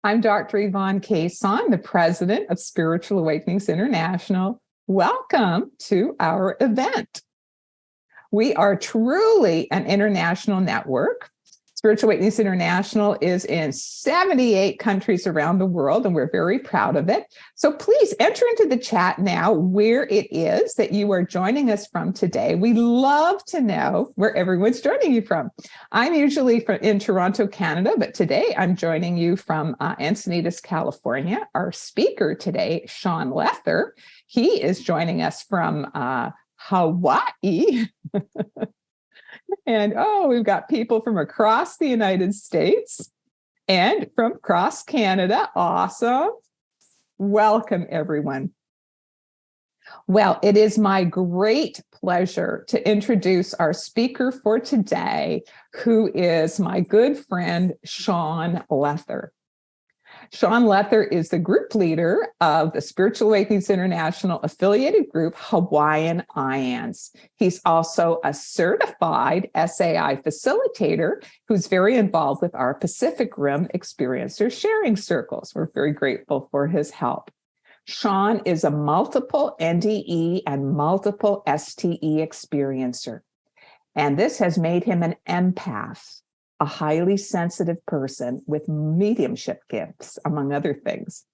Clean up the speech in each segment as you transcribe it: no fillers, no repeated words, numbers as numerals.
I'm Dr. Yvonne Cason, the president of Spiritual Awakenings International. Welcome to our event. We are truly an international network. Spiritual Awakenings International is in 78 countries around the world, and we're very proud of it. So please enter into the chat now where it is that you are joining us from today. We love to know where everyone's joining you from. I'm usually in Toronto, Canada, but today I'm joining you from Encinitas, California. Our speaker today, Sean Lether, he is joining us from Hawaii. And we've got people from across the United States and from across Canada. Awesome. Welcome, everyone. Well, it is my great pleasure to introduce our speaker for today, who is my good friend, Sean Lether. Sean Lether is the group leader of the Spiritual Awakenings International affiliated group, Hawaiian IANS. He's also a certified SAI facilitator who's very involved with our Pacific Rim Experiencer sharing circles. We're very grateful for his help. Sean is a multiple NDE and multiple STE experiencer, and this has made him an empath, a highly sensitive person with mediumship gifts, among other things.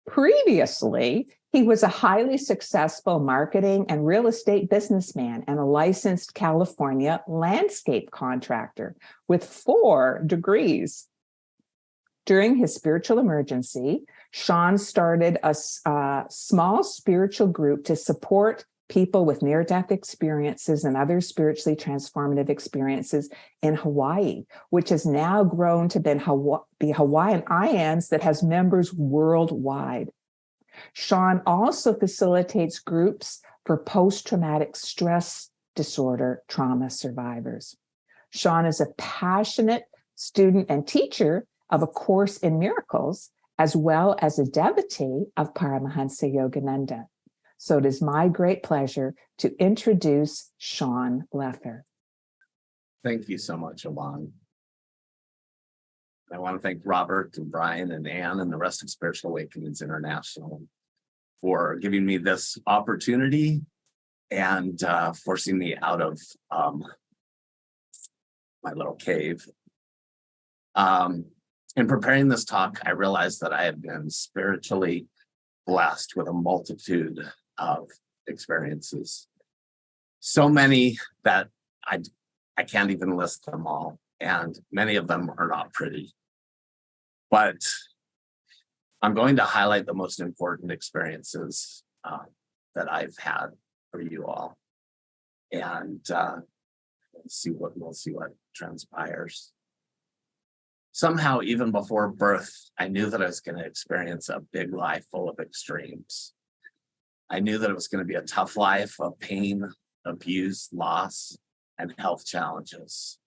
Previously, he was a highly successful marketing and real estate businessman and a licensed California landscape contractor with 4 degrees. During his spiritual emergency, Sean started a small spiritual group to support people with near-death experiences and other spiritually transformative experiences in Hawaii, which has now grown to be Hawaiian IANS that has members worldwide. Sean also facilitates groups for post-traumatic stress disorder trauma survivors. Sean is a passionate student and teacher of A Course in Miracles, as well as a devotee of Paramahansa Yogananda. So it is my great pleasure to introduce Sean Lether. Thank you so much, Yvonne. I want to thank Robert and Brian and Ann and the rest of Spiritual Awakenings International for giving me this opportunity and forcing me out of my little cave. In preparing this talk, I realized that I had been spiritually blessed with a multitude of experiences. So many that I can't even list them all, and many of them are not pretty. But I'm going to highlight the most important experiences that I've had for you all, and we'll see what transpires. Somehow, even before birth, I knew that I was going to experience a big life full of extremes. I knew that it was going to be a tough life of pain, abuse, loss, and health challenges.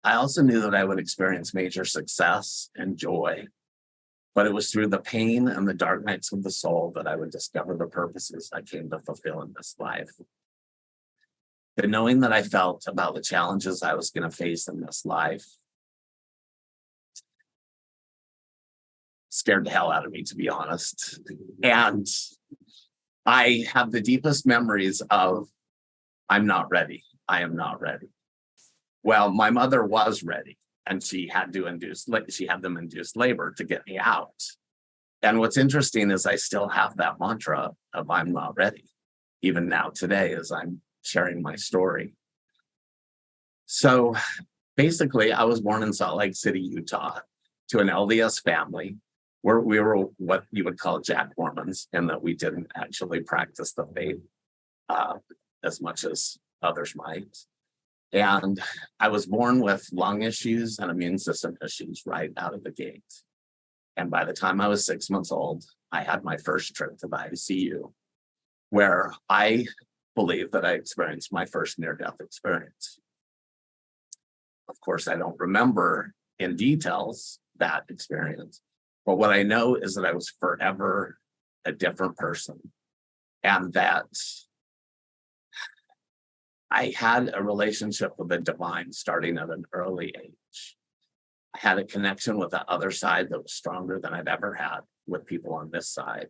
I also knew that I would experience major success and joy, but it was through the pain and the dark nights of the soul that I would discover the purposes I came to fulfill in this life. The knowing that I felt about the challenges I was going to face in this life scared the hell out of me, to be honest. And I have the deepest memories of, I'm not ready. I am not ready. Well, my mother was ready, and she had them induce labor to get me out. And what's interesting is I still have that mantra of I'm not ready, even now today as I'm sharing my story. So basically, I was born in Salt Lake City, Utah, to an LDS family where we were what you would call Jack Mormons, in that we didn't actually practice the faith as much as others might. And I was born with lung issues and immune system issues right out of the gate. And by the time I was 6 months old, I had my first trip to the ICU, where I believe that I experienced my first near-death experience. Of course, I don't remember in details that experience. But what I know is that I was forever a different person, and that I had a relationship with the divine starting at an early age. I had a connection with the other side that was stronger than I've ever had with people on this side.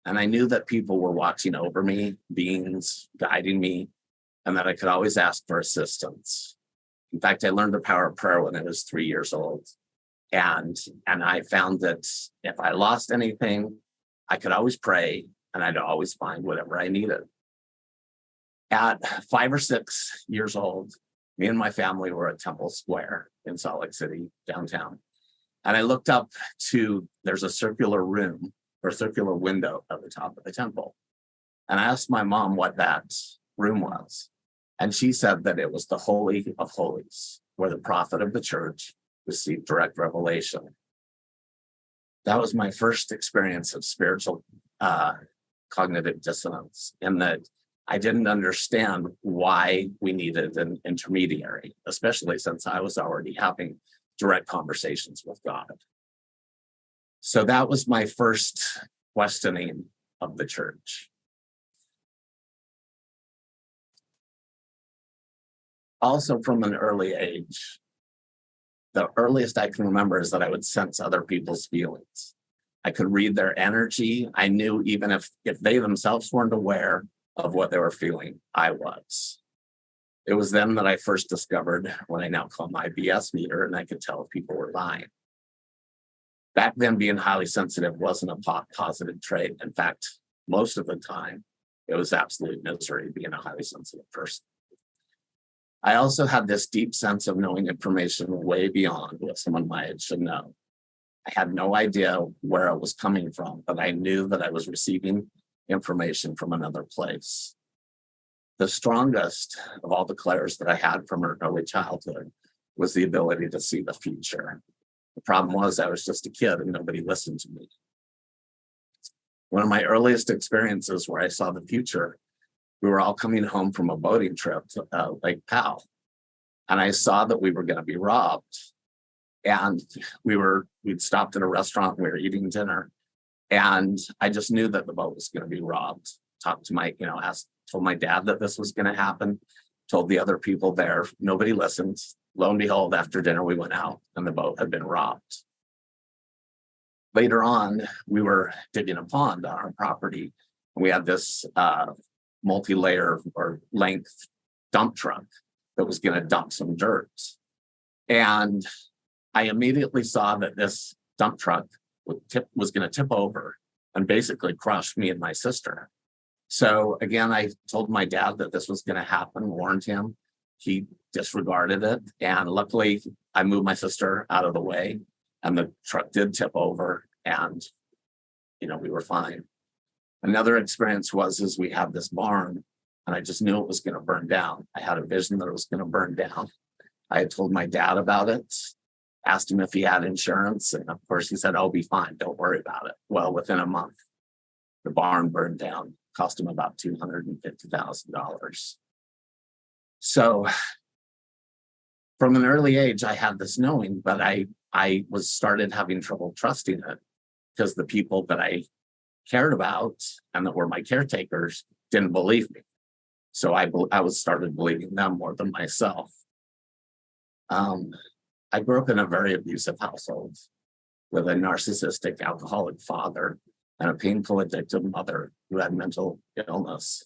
And I knew that people were watching over me, beings guiding me, and that I could always ask for assistance. In fact, I learned the power of prayer when I was 3 years old. And I found that if I lost anything, I could always pray and I'd always find whatever I needed. At 5 or 6 years old, me and my family were at Temple Square in Salt Lake City, downtown. And I looked up there's a circular room or circular window at the top of the temple. And I asked my mom what that room was. And she said that it was the Holy of Holies, where the prophet of the church received direct revelation. That was my first experience of spiritual cognitive dissonance, in that I didn't understand why we needed an intermediary, especially since I was already having direct conversations with God. So that was my first questioning of the church. Also, from an early age, the earliest I can remember is that I would sense other people's feelings. I could read their energy. I knew even if they themselves weren't aware of what they were feeling, I was. It was then that I first discovered what I now call my BS meter, and I could tell if people were lying. Back then, being highly sensitive wasn't a positive trait. In fact, most of the time, it was absolute misery being a highly sensitive person. I also had this deep sense of knowing information way beyond what someone my age should know. I had no idea where it was coming from, but I knew that I was receiving information from another place. The strongest of all the clairs that I had from early childhood was the ability to see the future. The problem was I was just a kid and nobody listened to me. One of my earliest experiences where I saw the future, we were all coming home from a boating trip to Lake Powell. And I saw that we were going to be robbed. And we'd stopped at a restaurant, we were eating dinner. And I just knew that the boat was going to be robbed. Talked to told my dad that this was going to happen, told the other people there, nobody listened. Lo and behold, after dinner, we went out and the boat had been robbed. Later on, we were digging a pond on our property. And we had this multi-layer or length dump truck that was going to dump some dirt. And I immediately saw that this dump truck was going to tip over and basically crush me and my sister. So again, I told my dad that this was going to happen, warned him. He disregarded it. And luckily, I moved my sister out of the way and the truck did tip over and, we were fine. Another experience was we had this barn and I just knew it was going to burn down. I had a vision that it was going to burn down. I had told my dad about it, asked him if he had insurance. And of course he said, "I'll be fine. Don't worry about it." Well, within a month, the barn burned down, cost him about $250,000. So from an early age, I had this knowing, but I started having trouble trusting it because the people that I cared about and that were my caretakers didn't believe me. So I started believing them more than myself. I grew up in a very abusive household with a narcissistic alcoholic father and a painful addictive mother who had mental illness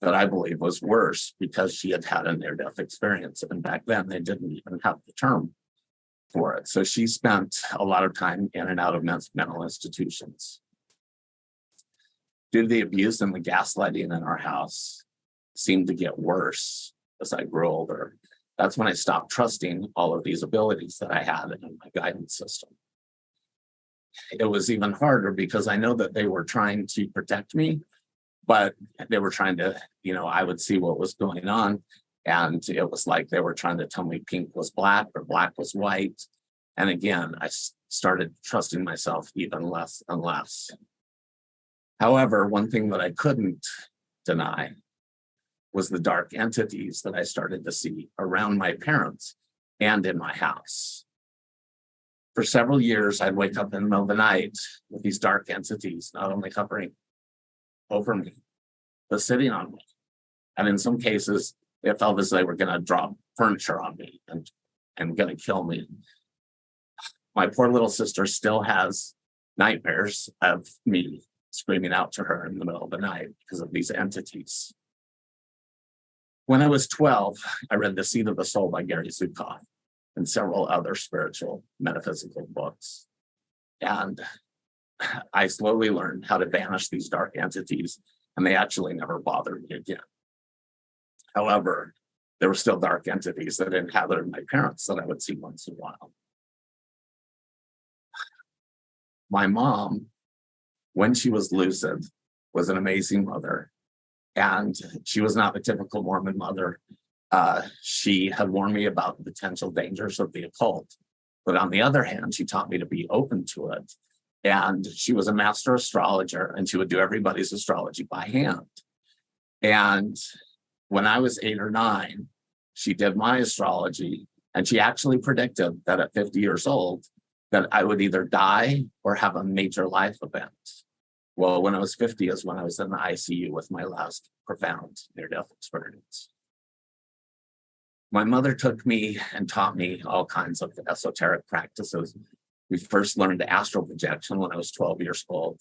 that I believe was worse because she had had a near-death experience. And back then they didn't even have the term for it. So she spent a lot of time in and out of mental institutions. Due to the abuse and the gaslighting in our house seemed to get worse as I grew older. That's when I stopped trusting all of these abilities that I had in my guidance system. It was even harder because I know that they were trying to protect me, but they were trying to, I would see what was going on. And it was like they were trying to tell me pink was black or black was white. And again, I started trusting myself even less and less. However, one thing that I couldn't deny was the dark entities that I started to see around my parents and in my house. For several years, I'd wake up in the middle of the night with these dark entities, not only hovering over me, but sitting on me. And in some cases, it felt as they were going to drop furniture on me and going to kill me. My poor little sister still has nightmares of me screaming out to her in the middle of the night because of these entities. When I was 12, I read The Seed of the Soul by Gary Zukav and several other spiritual metaphysical books. And I slowly learned how to banish these dark entities, and they actually never bothered me again. However, there were still dark entities that inhabited my parents that I would see once in a while. My mom, when she was lucid, was an amazing mother. And she was not the typical Mormon mother. She had warned me about the potential dangers of the occult. But on the other hand, she taught me to be open to it. And she was a master astrologer, and she would do everybody's astrology by hand. And when I was 8 or 9, she did my astrology, and she actually predicted that at 50 years old, that I would either die or have a major life event. Well, when I was 50 is when I was in the ICU with my last profound near-death experience. My mother took me and taught me all kinds of esoteric practices. We first learned astral projection when I was 12 years old.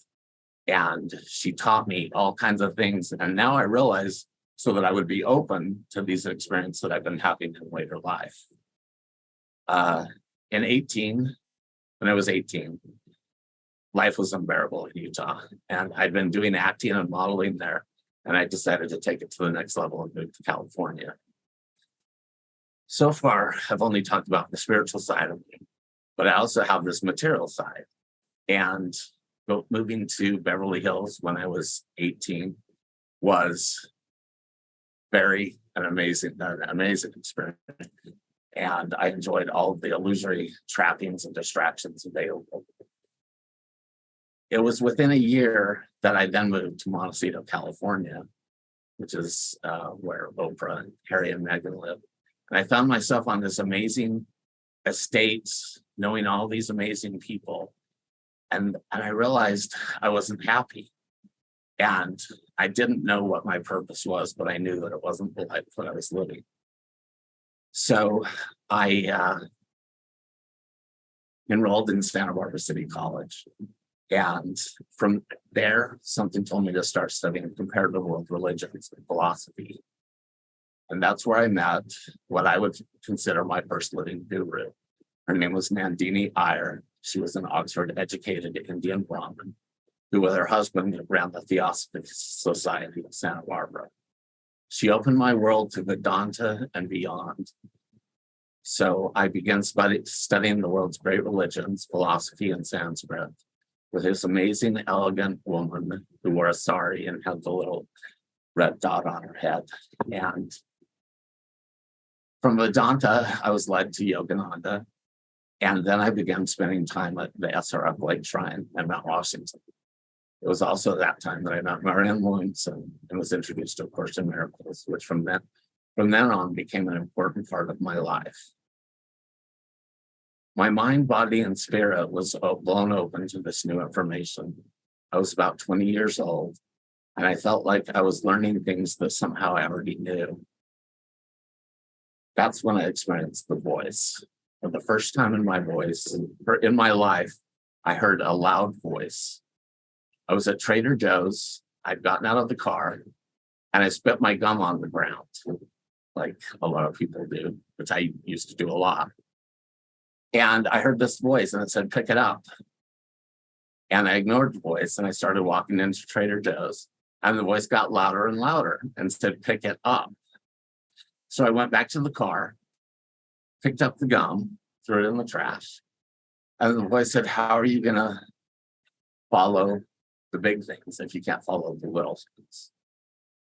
And she taught me all kinds of things. And now I realize so that I would be open to these experiences that I've been having in later life. When I was 18, life was unbearable in Utah. And I'd been doing acting and modeling there. And I decided to take it to the next level and move to California. So far, I've only talked about the spiritual side of me, but I also have this material side. And moving to Beverly Hills when I was 18 was an amazing experience. And I enjoyed all of the illusory trappings and distractions available. It was within a year that I then moved to Montecito, California, which is where Oprah and Harry and Meghan live. And I found myself on this amazing estate, knowing all these amazing people. And I realized I wasn't happy. And I didn't know what my purpose was, but I knew that it wasn't the life that I was living. So I enrolled in Santa Barbara City College. And from there, something told me to start studying comparative world religions and philosophy. And that's where I met what I would consider my first living guru. Her name was Nandini Iyer. She was an Oxford-educated Indian Brahmin who, with her husband, ran the Theosophic Society of Santa Barbara. She opened my world to Vedanta and beyond. So I began studying the world's great religions, philosophy, and Sanskrit, with this amazing, elegant woman who wore a sari and had the little red dot on her head. And from Vedanta, I was led to Yogananda. And then I began spending time at the SRF Lake Shrine in Mount Washington. It was also at that time that I met Marianne Williamson and was introduced to A Course in Miracles, which from then on became an important part of my life. My mind, body, and spirit was blown open to this new information. I was about 20 years old, and I felt like I was learning things that somehow I already knew. That's when I experienced the voice. For the first time in my life, I heard a loud voice. I was at Trader Joe's. I'd gotten out of the car, and I spit my gum on the ground, like a lot of people do, which I used to do a lot. And I heard this voice, and it said, "Pick it up." And I ignored the voice, and I started walking into Trader Joe's, and the voice got louder and louder and said, "Pick it up." So I went back to the car, picked up the gum, threw it in the trash. And the voice said, "How are you going to follow the big things if you can't follow the little things?"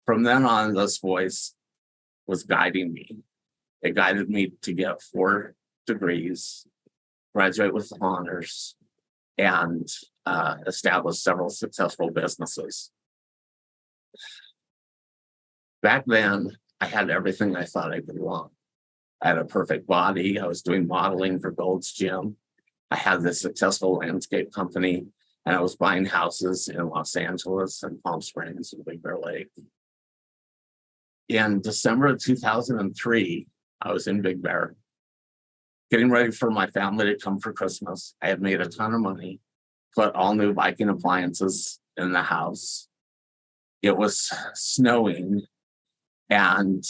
From then on, this voice was guiding me. It guided me to get 4 degrees, graduate with honors, and establish several successful businesses. Back then, I had everything I thought I could want. I had a perfect body. I was doing modeling for Gold's Gym. I had this successful landscape company, and I was buying houses in Los Angeles and Palm Springs and Big Bear Lake. In December of 2003, I was in Big Bear, getting ready for my family to come for Christmas. I had made a ton of money, put all new Viking appliances in the house. It was snowing, and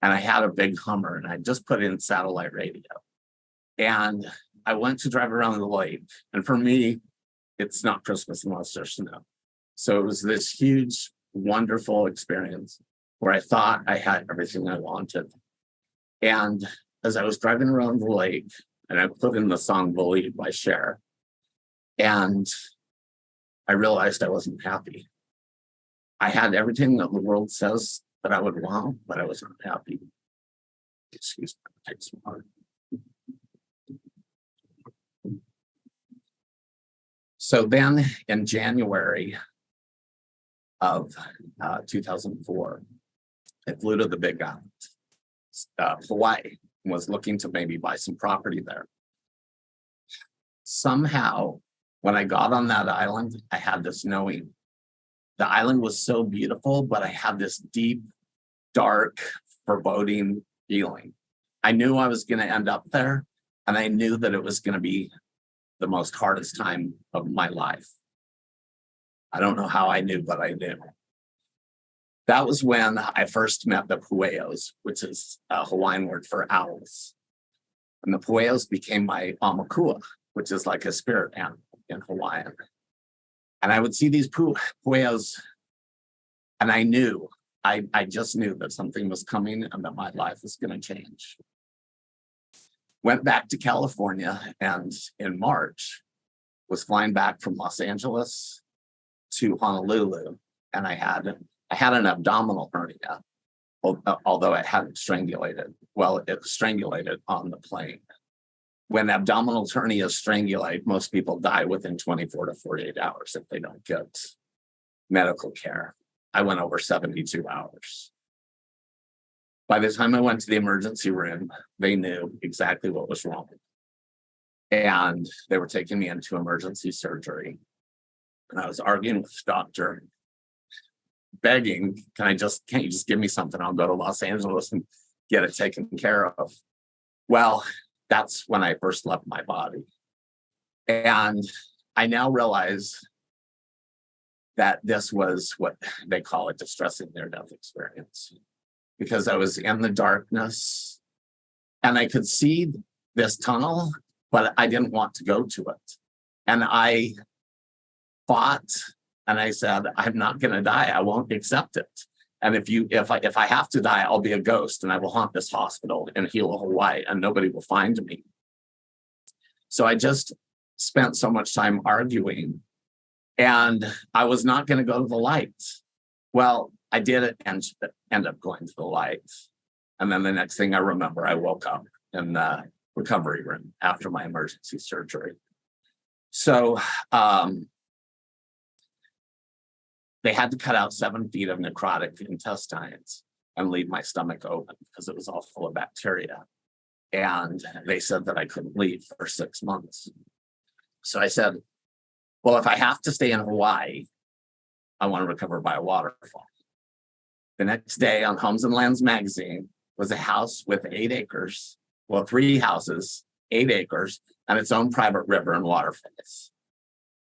I had a big Hummer, and I just put in satellite radio. And I went to drive around the lake. And for me, it's not Christmas unless there's snow. So it was this huge, wonderful experience where I thought I had everything I wanted. And as I was driving around the lake, and I put in the song Believe by Cher, and I realized I wasn't happy. I had everything that the world says that I would want, but I wasn't happy. Excuse me, take some water. So then in January of 2004, I flew to the Big Island, Hawaii, and was looking to maybe buy some property there. Somehow, when I got on that island, I had this knowing. The island was so beautiful, but I had this deep, dark, foreboding feeling. I knew I was going to end up there, and I knew that it was going to be the most hardest time of my life. I don't know how I knew, but I knew. That was when I first met the Pueos, which is a Hawaiian word for owls. And the Pueos became my aumakua, which is like a spirit animal in Hawaiian. And I would see these Pueos, and I knew, I just knew that something was coming and that my life was going to change. Went back to California, and in March was flying back from Los Angeles to Honolulu, and I had an abdominal hernia, although it hadn't strangulated. Well, it strangulated on the plane. When abdominal hernias strangulate, most people die within 24 to 48 hours if they don't get medical care. I went over 72 hours. By the time I went to the emergency room, they knew exactly what was wrong. And they were taking me into emergency surgery. And I was arguing with the doctor, begging, can't you just give me something? I'll go to Los Angeles and get it taken care of. Well, that's when I first left my body. And I now realize that this was what they call a distressing near-death experience, because I was in the darkness and I could see this tunnel, but I didn't want to go to it. And I fought, and I said, I'm not going to die. I won't accept it. And if I have to die, I'll be a ghost, and I will haunt this hospital in Hilo, Hawaii, and nobody will find me. So I just spent so much time arguing, and I was not going to go to the light. Well, I did end up going to the light. And then the next thing I remember, I woke up in the recovery room after my emergency surgery. So they had to cut out 7 feet of necrotic intestines and leave my stomach open because it was all full of bacteria. And they said that I couldn't leave for 6 months. So I said, well, if I have to stay in Hawaii, I want to recover by a waterfall. The next day on Homes and Lands magazine was a house with 8 acres, well, 3 houses, 8 acres, and its own private river and waterfalls.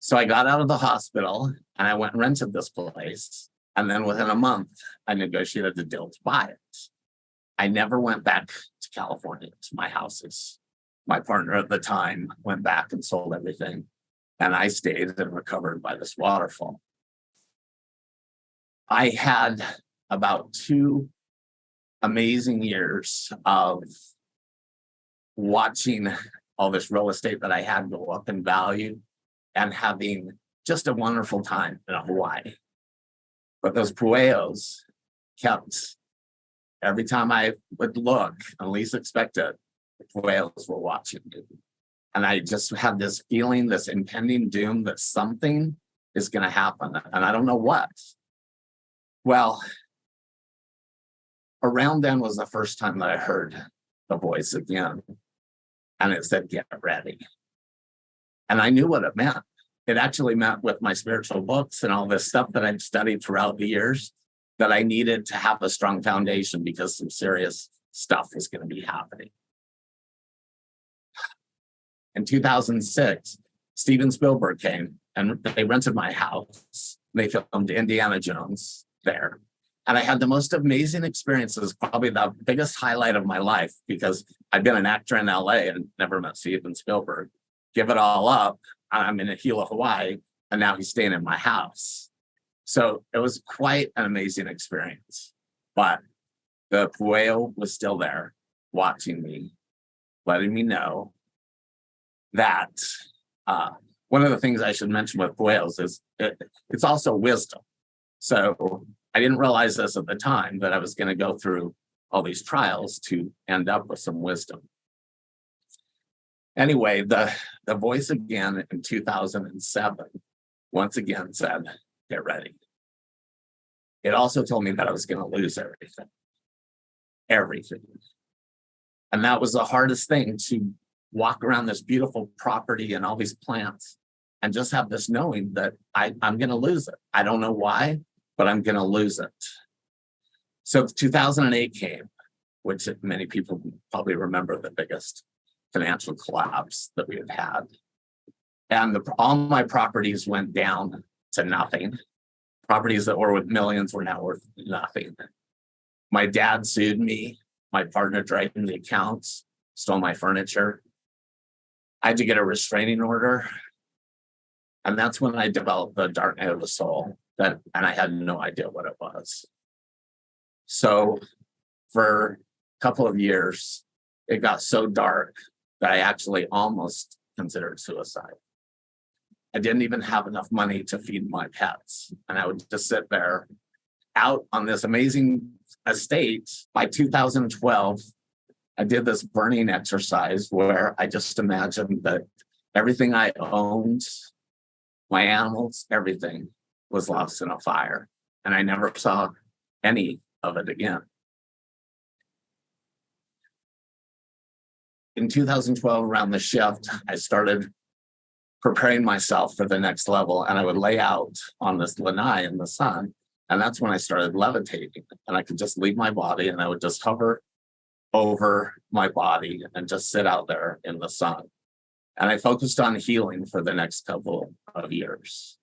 So I got out of the hospital and I went and rented this place. And then within a month, I negotiated the deal to buy it. I never went back to California to my houses. My partner at the time went back and sold everything. And I stayed and recovered by this waterfall. I had about 2 amazing years of watching all this real estate that I had go up in value and having just a wonderful time in Hawaii. But those Pueos kept, every time I would look and least expect it, the Pueos were watching me. And I just had this feeling, this impending doom that something is going to happen. And I don't know what. Well, around then was the first time that I heard the voice again. And it said, get ready. And I knew what it meant. It actually meant with my spiritual books and all this stuff that I've studied throughout the years that I needed to have a strong foundation because some serious stuff was going to be happening. In 2006, Steven Spielberg came and they rented my house. They filmed Indiana Jones there. And I had the most amazing experiences, probably the biggest highlight of my life, because I'd been an actor in LA and never met Steven Spielberg. Give it all up. I'm in Hilo, Hawaii, and now he's staying in my house. So it was quite an amazing experience. But the Pueo was still there watching me, letting me know that one of the things I should mention with Pueos is it's also wisdom. So I didn't realize this at the time, that I was going to go through all these trials to end up with some wisdom. Anyway, the voice again in 2007, once again said, get ready. It also told me that I was going to lose everything. Everything. And that was the hardest thing, to walk around this beautiful property and all these plants and just have this knowing that I'm going to lose it. I don't know why, but I'm going to lose it. So 2008 came, which many people probably remember, the biggest financial collapse that we had. And all my properties went down to nothing. Properties that were worth millions were now worth nothing. My dad sued me. My partner drained the accounts, stole my furniture. I had to get a restraining order. And that's when I developed the dark night of the soul, and I had no idea what it was. So for a couple of years, it got so dark that I actually almost considered suicide. I didn't even have enough money to feed my pets. And I would just sit there out on this amazing estate. By 2012, I did this burning exercise where I just imagined that everything I owned, my animals, everything was lost in a fire. And I never saw any of it again. In 2012, around the shift, I started preparing myself for the next level, and I would lay out on this lanai in the sun. And that's when I started levitating, and I could just leave my body and I would just hover over my body and just sit out there in the sun. And I focused on healing for the next couple of years.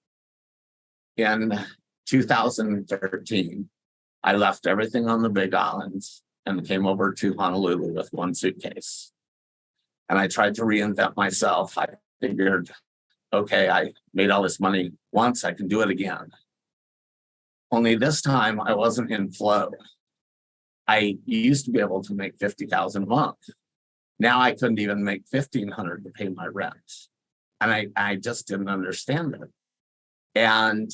In 2013, I left everything on the Big Islands and came over to Honolulu with one suitcase. And I tried to reinvent myself. I figured, okay, I made all this money once, I can do it again. Only this time I wasn't in flow. I used to be able to make $50,000 a month. Now I couldn't even make $1,500 to pay my rent. And I just didn't understand it. And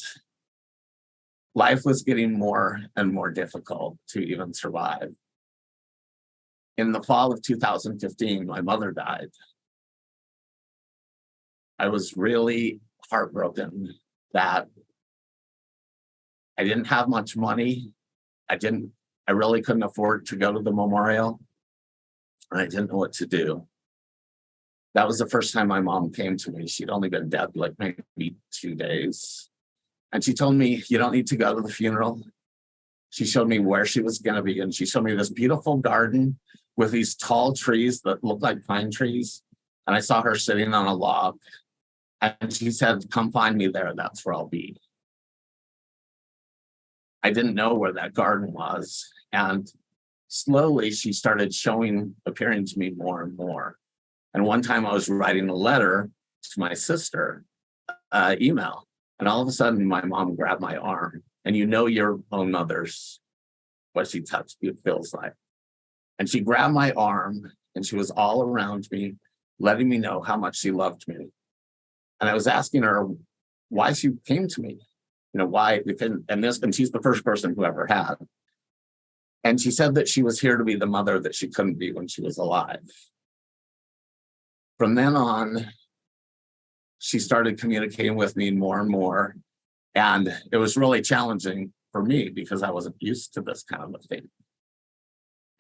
life was getting more and more difficult to even survive. In the fall of 2015, my mother died. I was really heartbroken that I didn't have much money. I really couldn't afford to go to the memorial, and I didn't know what to do. That was the first time my mom came to me. She'd only been dead like maybe 2 days. And she told me, you don't need to go to the funeral. She showed me where she was going to be, and she showed me this beautiful garden with these tall trees that looked like pine trees. And I saw her sitting on a log. And she said, come find me there. That's where I'll be. I didn't know where that garden was. And slowly she started appearing to me more and more. And one time I was writing a letter to my sister, email. And all of a sudden my mom grabbed my arm. And you know your own mother's, what she touched you feels like. And she grabbed my arm and she was all around me, letting me know how much she loved me. And I was asking her why she came to me, why, and she's the first person who ever had. And she said that she was here to be the mother that she couldn't be when she was alive. From then on, she started communicating with me more and more. And it was really challenging for me because I wasn't used to this kind of a thing.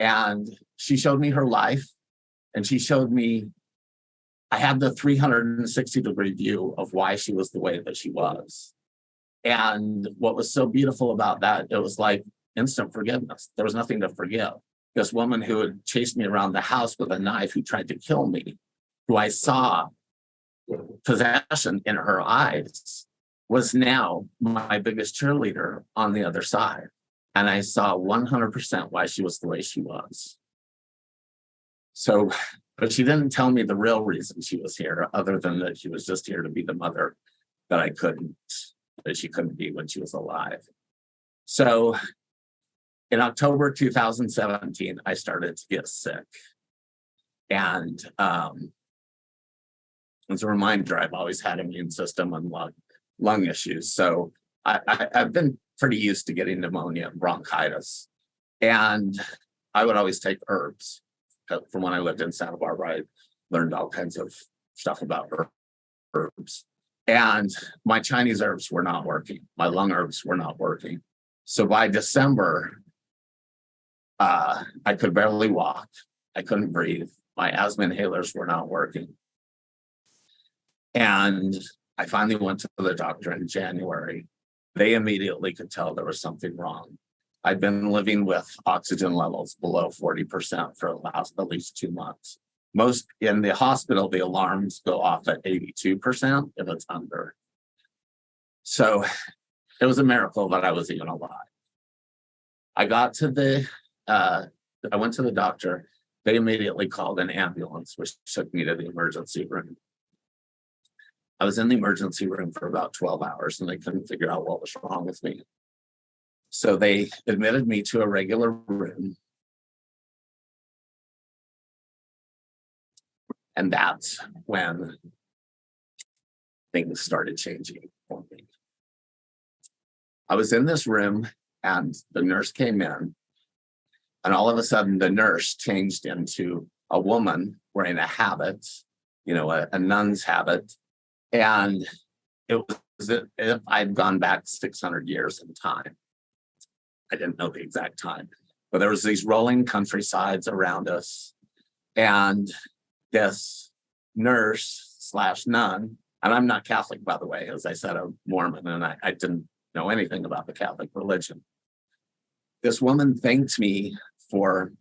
And she showed me her life, and she showed me I had the 360-degree view of why she was the way that she was. And what was so beautiful about that, it was like instant forgiveness. There was nothing to forgive. This woman who had chased me around the house with a knife, who tried to kill me, who I saw possession in her eyes, was now my biggest cheerleader on the other side. And I saw 100% why she was the way she was. So, but she didn't tell me the real reason she was here, other than that she was just here to be the mother that she couldn't be when she was alive. So in October 2017, I started to get sick. And as a reminder, I've always had immune system and lung issues. So I've been pretty used to getting pneumonia and bronchitis. And I would always take herbs. From when I lived in Santa Barbara, I learned all kinds of stuff about herbs. And my Chinese herbs were not working. My lung herbs were not working. So by December, I could barely walk. I couldn't breathe. My asthma inhalers were not working. And I finally went to the doctor in January. They immediately could tell there was something wrong. I'd been living with oxygen levels below 40% for at least 2 months. Most in the hospital, the alarms go off at 82% if it's under. So it was a miracle that I was even alive. I went to the doctor. They immediately called an ambulance, which took me to the emergency room. I was in the emergency room for about 12 hours and they couldn't figure out what was wrong with me. So they admitted me to a regular room. And that's when things started changing for me. I was in this room and the nurse came in, and all of a sudden the nurse changed into a woman wearing a habit, a nun's habit. And it was as if I'd gone back 600 years in time. I didn't know the exact time, but there was these rolling countrysides around us. And this nurse/nun, and I'm not Catholic, by the way, as I said, I'm Mormon, and I didn't know anything about the Catholic religion. This woman thanked me for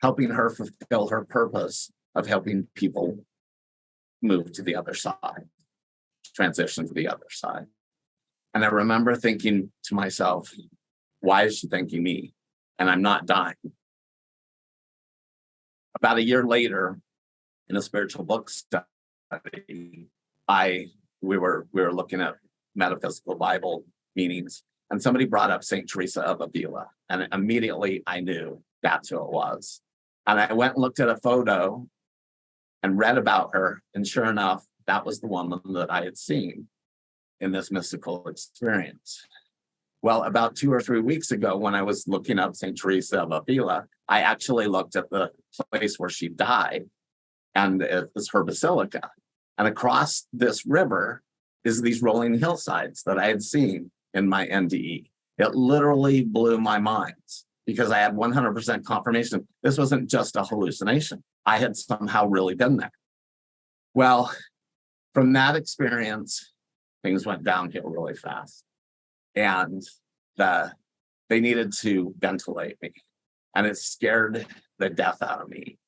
helping her fulfill her purpose of helping people move to the other side, transition to the other side. And I remember thinking to myself, why is she thanking me? And I'm not dying. About a year later, in a spiritual book study, we were looking at metaphysical Bible meanings, and somebody brought up Saint Teresa of Avila, and immediately I knew that's who it was. And I went and looked at a photo and read about her, and sure enough, that was the woman that I had seen in this mystical experience. Well, about 2 or 3 weeks ago, when I was looking up Saint Teresa of Avila, I actually looked at the place where she died, and it was her basilica. And across this river is these rolling hillsides that I had seen in my NDE. It literally blew my mind because I had 100% confirmation. This wasn't just a hallucination. I had somehow really been there. Well, from that experience, things went downhill really fast. And they needed to ventilate me. And it scared the death out of me.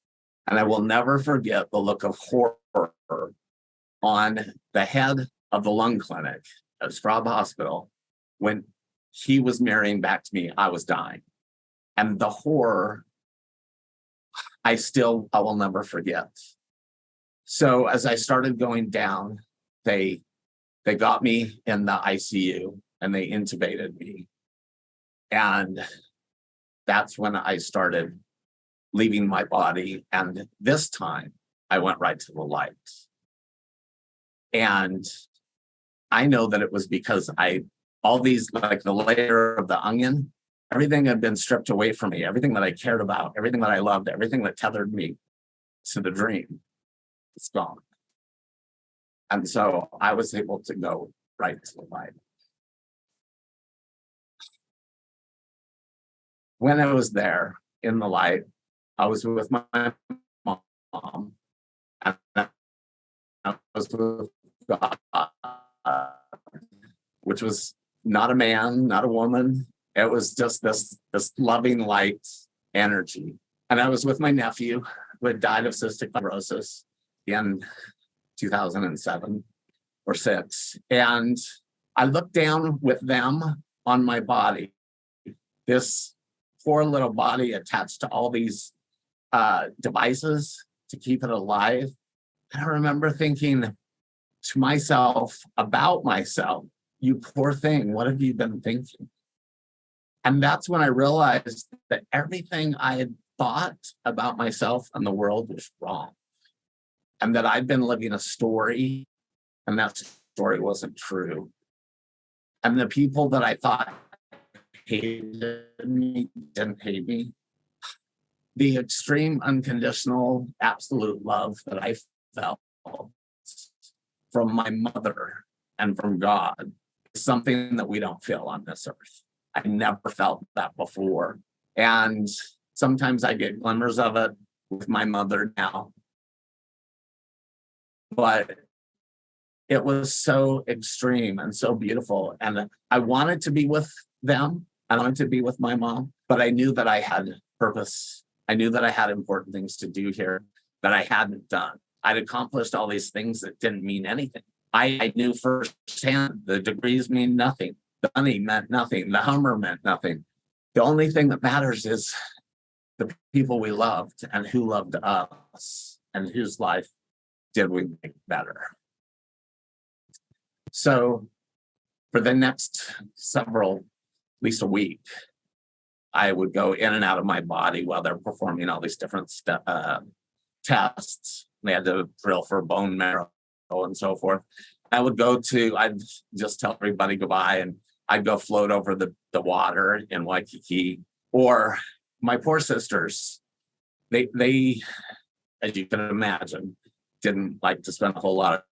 And I will never forget the look of horror on the head of the lung clinic at Straub Hospital when he was mirroring back to me, I was dying. And the horror, I will never forget. So as I started going down, they got me in the ICU and they intubated me. And that's when I started leaving my body. And this time I went right to the light. And I know that it was because all these, like the layer of the onion, everything had been stripped away from me, everything that I cared about, everything that I loved, everything that tethered me to the dream, it's gone. And so I was able to go right to the light. When I was there in the light, I was with my mom, And I was with God, which was not a man, not a woman. It was just this loving light energy. And I was with my nephew who had died of cystic fibrosis in 2007 or six. And I looked down with them on my body, this poor little body attached to all these devices to keep it alive. And I remember thinking to myself about myself, you poor thing, what have you been thinking? And that's when I realized that everything I had thought about myself and the world was wrong. And that I'd been living a story, and that story wasn't true. And the people that I thought hated me didn't hate me. The extreme, unconditional, absolute love that I felt from my mother and from God is something that we don't feel on this earth. I never felt that before. And sometimes I get glimmers of it with my mother now. But it was so extreme and so beautiful. And I wanted to be with them. I wanted to be with my mom, but I knew that I had purpose. I knew that I had important things to do here that I hadn't done. I'd accomplished all these things that didn't mean anything. I knew firsthand the degrees mean nothing. The money meant nothing. The Hummer meant nothing. The only thing that matters is the people we loved and who loved us and whose life did we make better. So for the next several, at least a week, I would go in and out of my body while they're performing all these different tests. They had to drill for bone marrow and so forth. I'd just tell everybody goodbye, and I'd go float over the water in Waikiki. Or my poor sisters, they, as you can imagine, didn't like to spend a whole lot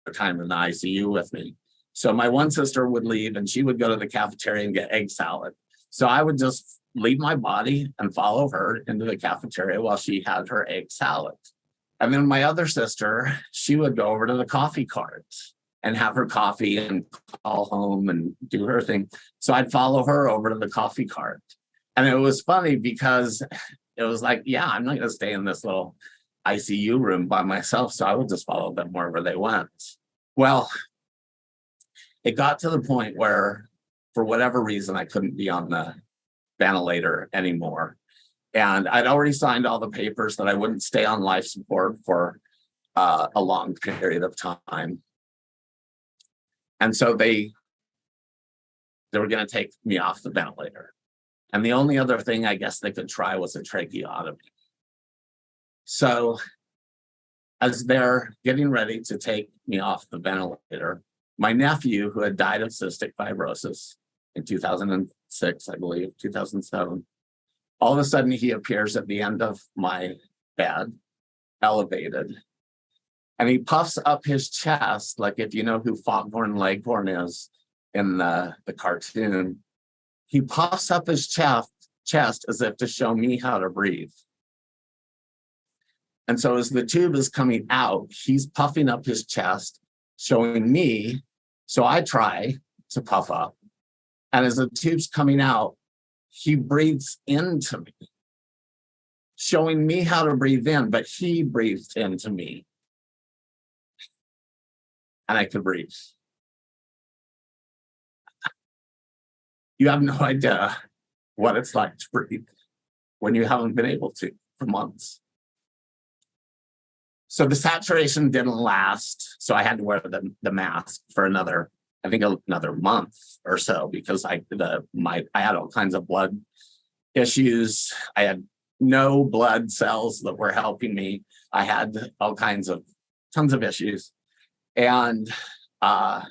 of time in the ICU with me. So my one sister would leave and she would go to the cafeteria and get egg salad. So I would just leave my body and follow her into the cafeteria while she had her egg salad. And then my other sister, she would go over to the coffee cart and have her coffee and call home and do her thing. So I'd follow her over to the coffee cart. And it was funny because it was like, yeah, I'm not going to stay in this little ICU room by myself. So I would just follow them wherever they went. Well, it got to the point where, for whatever reason, I couldn't be on the ventilator anymore. And I'd already signed all the papers that I wouldn't stay on life support for a long period of time. And so they were going to take me off the ventilator. And the only other thing I guess they could try was a tracheotomy. So as they're getting ready to take me off the ventilator, my nephew, who had died of cystic fibrosis in 2006, I believe, 2007, all of a sudden he appears at the end of my bed, elevated, and he puffs up his chest, like if you know who Foghorn Leghorn is in the cartoon. He puffs up his chest as if to show me how to breathe. And so as the tube is coming out, he's puffing up his chest, showing me. So I try to puff up. And as the tube's coming out, he breathes into me, showing me how to breathe in, but he breathed into me. And I could breathe. You have no idea what it's like to breathe when you haven't been able to for months. So the saturation didn't last. So I had to wear the mask for another month or so, because I had all kinds of blood issues. I had no blood cells that were helping me. I had all kinds of tons of issues. And but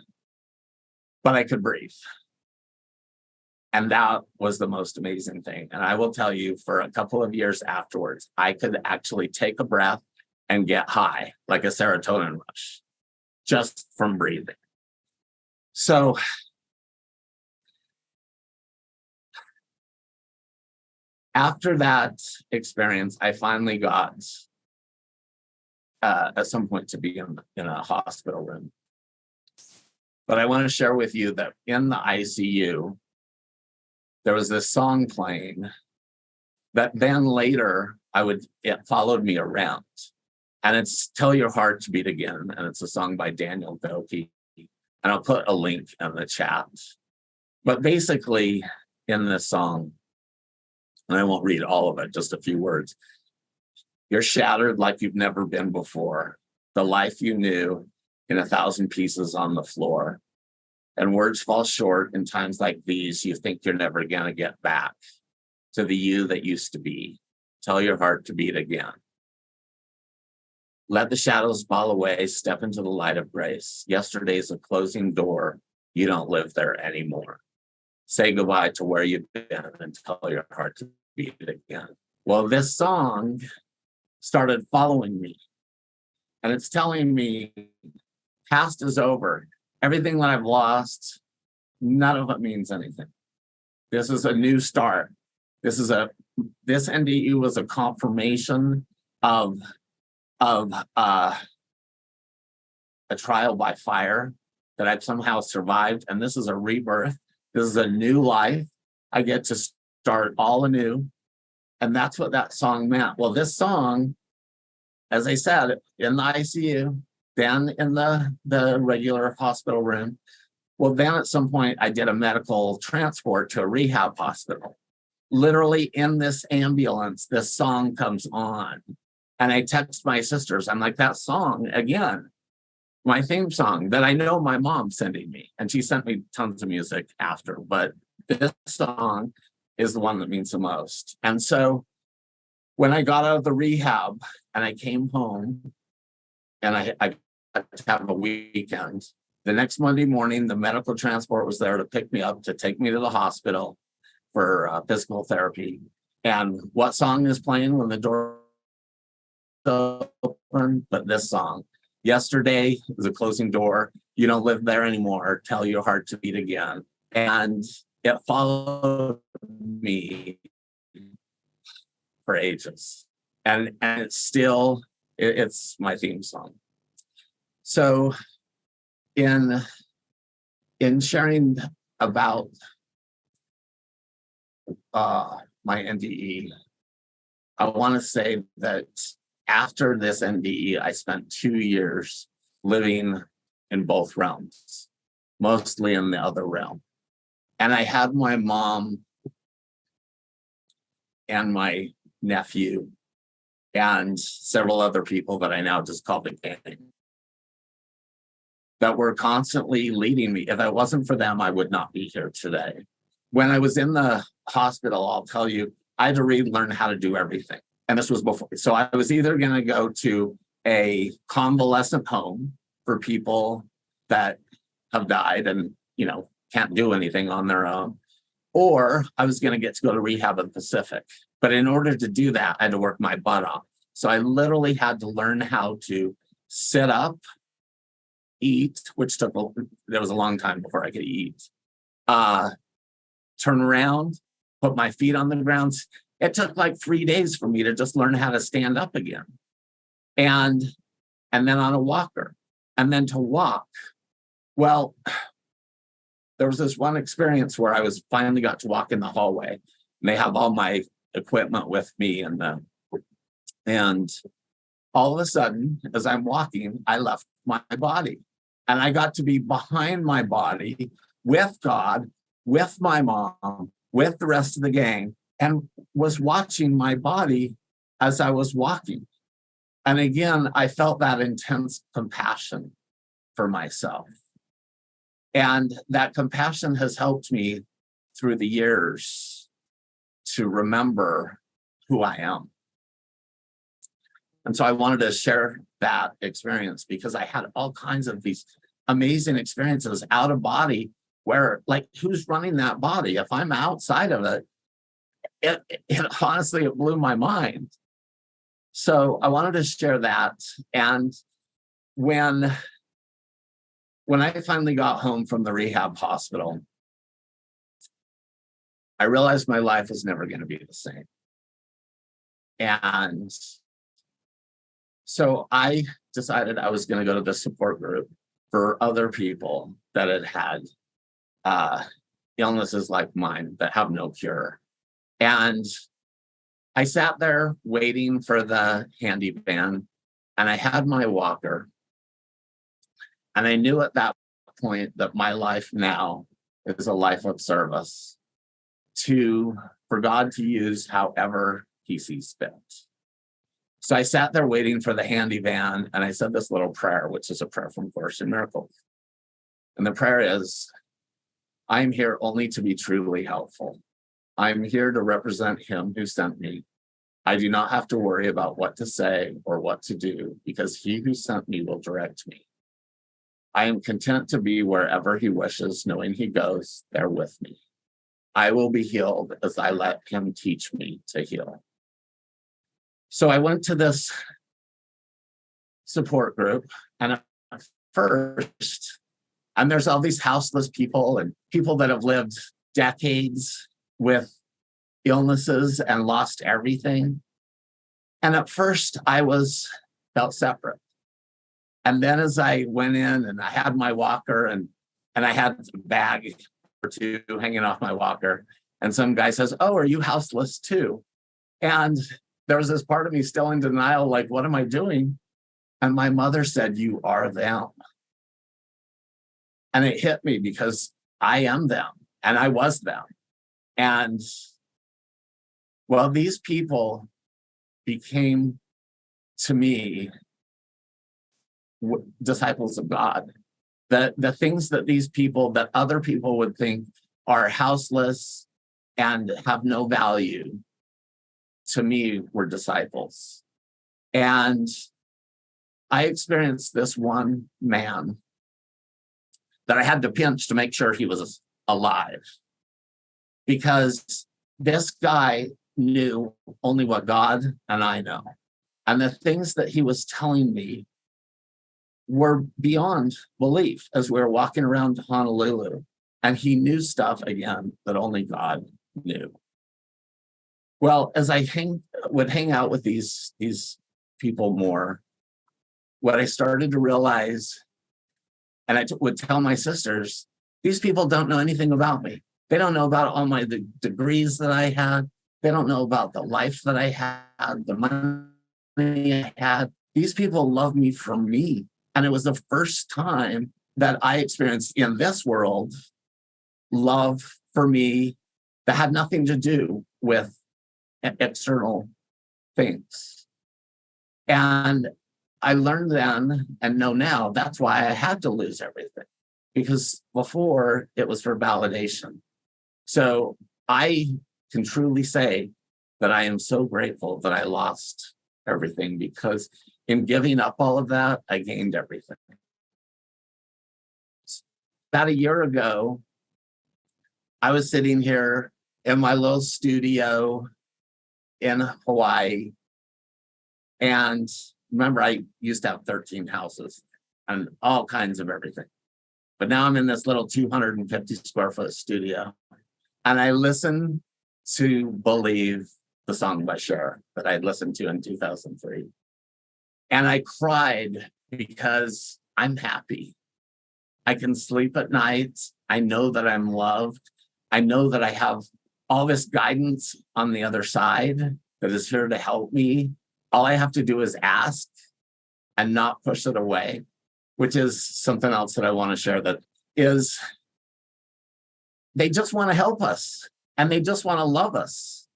I could breathe. And that was the most amazing thing. And I will tell you, for a couple of years afterwards, I could actually take a breath and get high, like a serotonin rush, just from breathing. So after that experience, I finally got at some point to be in a hospital room. But I want to share with you that in the ICU, there was this song playing that then later it followed me around. And it's Tell Your Heart to Beat Again. And it's a song by Daniel Doki. And I'll put a link in the chat. But basically, in this song, and I won't read all of it, just a few words. You're shattered like you've never been before. The life you knew in 1,000 pieces on the floor. And words fall short in times like these. You think you're never going to get back to the you that used to be. Tell your heart to beat again. Let the shadows fall away. Step into the light of grace. Yesterday's a closing door. You don't live there anymore. Say goodbye to where you've been and tell your heart to beat again. Well, this song started following me. And it's telling me past is over. Everything that I've lost, none of it means anything. This is a new start. This NDE was a confirmation of a trial by fire that I've somehow survived. And this is a rebirth. This is a new life. I get to start all anew. And that's what that song meant. Well, this song, as I said, in the ICU, then in the regular hospital room. Well, then at some point I did a medical transport to a rehab hospital. Literally in this ambulance, this song comes on. And I text my sisters. I'm like, that song again, my theme song that I know my mom's sending me. And she sent me tons of music after. But this song is the one that means the most. And so when I got out of the rehab and I came home and I got to have a weekend, the next Monday morning, the medical transport was there to pick me up, to take me to the hospital for physical therapy. And what song is playing when the door open? But this song. Yesterday was a closing door. You don't live there anymore. Tell your heart to beat again. And it followed me for ages. And it's still, it's my theme song. So in sharing about my NDE, I want to say that after this NDE, I spent 2 years living in both realms, mostly in the other realm. And I had my mom and my nephew and several other people that I now just call the gang that were constantly leading me. If it wasn't for them, I would not be here today. When I was in the hospital, I'll tell you, I had to relearn how to do everything. And this was before. So I was either going to go to a convalescent home for people that have died and, can't do anything on their own, or I was going to get to go to rehab in the Pacific. But in order to do that, I had to work my butt off. So I literally had to learn how to sit up, eat, which there was a long time before I could eat, turn around, put my feet on the ground. It took like 3 days for me to just learn how to stand up again. And then on a walker, and then to walk. Well, there was this one experience where I finally got to walk in the hallway, and they have all my equipment with me, and all of a sudden, as I'm walking, I left my body, and I got to be behind my body with God, with my mom, with the rest of the gang, and was watching my body as I was walking. And again, I felt that intense compassion for myself. And that compassion has helped me through the years to remember who I am. And so I wanted to share that experience because I had all kinds of these amazing experiences out of body where, like, who's running that body? If I'm outside of it honestly, it blew my mind. So I wanted to share that. And when I finally got home from the rehab hospital, I realized my life was never going to be the same. And So I decided I was going to go to the support group for other people that had had illnesses like mine that have no cure. And I sat there waiting for the handy van, and I had my walker. And I knew at that point that my life now is a life of service for God to use however he sees fit. So I sat there waiting for the handy van, and I said this little prayer, which is a prayer from Course in Miracles. And the prayer is, I'm here only to be truly helpful. I'm here to represent him who sent me. I do not have to worry about what to say or what to do, because he who sent me will direct me. I am content to be wherever he wishes, knowing he goes there with me. I will be healed as I let him teach me to heal. So I went to this support group, and at first, and there's all these houseless people and people that have lived decades with illnesses and lost everything. And at first I felt separate. And then as I went in and I had my walker and I had a bag or two hanging off my walker, and some guy says, "Oh, are you houseless too?" And there was this part of me still in denial, like, what am I doing? And my mother said, "You are them." And it hit me because I am them and I was them. And well, these people became to me disciples of God. The things that that other people would think are houseless and have no value, to me were disciples. And I experienced this one man that I had to pinch to make sure he was alive, because this guy knew only what God and I know. And the things that he was telling me were beyond belief as we were walking around Honolulu. And he knew stuff, again, that only God knew. Well, as I would hang out with these people more, what I started to realize, and I would tell my sisters, these people don't know anything about me. They don't know about all my degrees that I had. They don't know about the life that I had, the money I had. These people love me for me. And it was the first time that I experienced in this world love for me that had nothing to do with external things. And I learned then and know now that's why I had to lose everything, because before it was for validation. So I can truly say that I am so grateful that I lost everything, because in giving up all of that, I gained everything. About a year ago, I was sitting here in my little studio in Hawaii. And remember, I used to have 13 houses and all kinds of everything. But now I'm in this little 250 square foot studio. And I listened to Believe, the song by Cher that I'd listened to in 2003. And I cried because I'm happy. I can sleep at night. I know that I'm loved. I know that I have all this guidance on the other side that is here to help me. All I have to do is ask and not push it away, which is something else that I want to share, that is, they just want to help us and they just want to love us.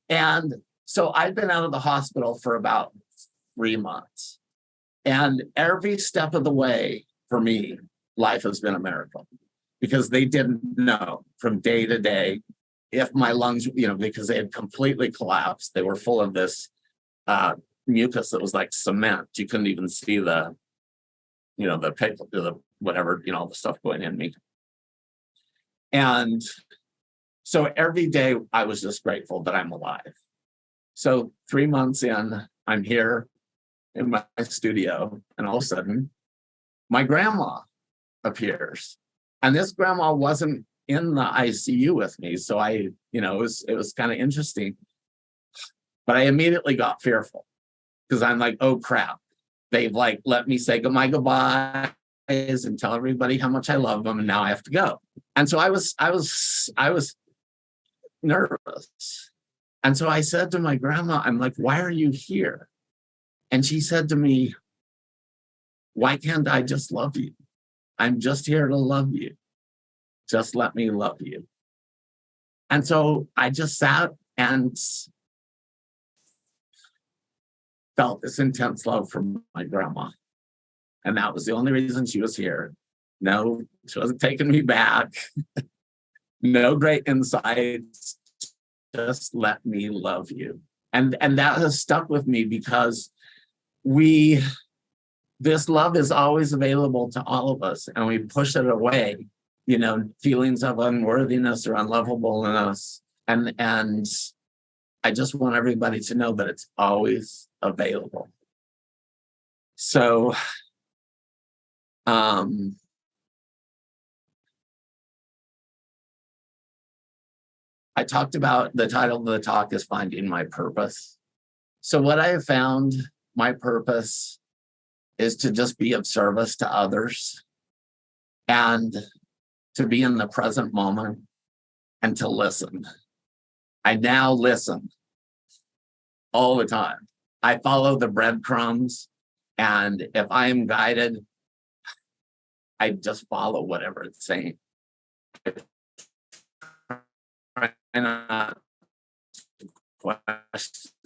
And so I've been out of the hospital for about 3 months. And every step of the way for me, life has been a miracle, because they didn't know from day to day if my lungs, because they had completely collapsed. They were full of this mucus that was like cement. You couldn't even see the paper, whatever, the stuff going in me. And so every day I was just grateful that I'm alive. So 3 months in, I'm here in my studio, and all of a sudden my grandma appears. And this grandma wasn't in the ICU with me. So it was kind of interesting. But I immediately got fearful, because I'm like, oh crap, they've like let me say my goodbyes and tell everybody how much I love them, and now I have to go. And so I was nervous. And so I said to my grandma, I'm like, why are you here? And she said to me, why can't I just love you? I'm just here to love you. Just let me love you. And so I just sat and felt this intense love from my grandma. And that was the only reason she was here. No, she wasn't taking me back. No great insights. Just let me love you. And that has stuck with me because this love is always available to all of us, and we push it away, feelings of unworthiness or unlovableness. And I just want everybody to know that it's always available. So, I talked about the title of the talk is Finding My Purpose. So what I have found, my purpose is to just be of service to others and to be in the present moment and to listen. I now listen all the time. I follow the breadcrumbs, and if I am guided, I just follow whatever it's saying. And question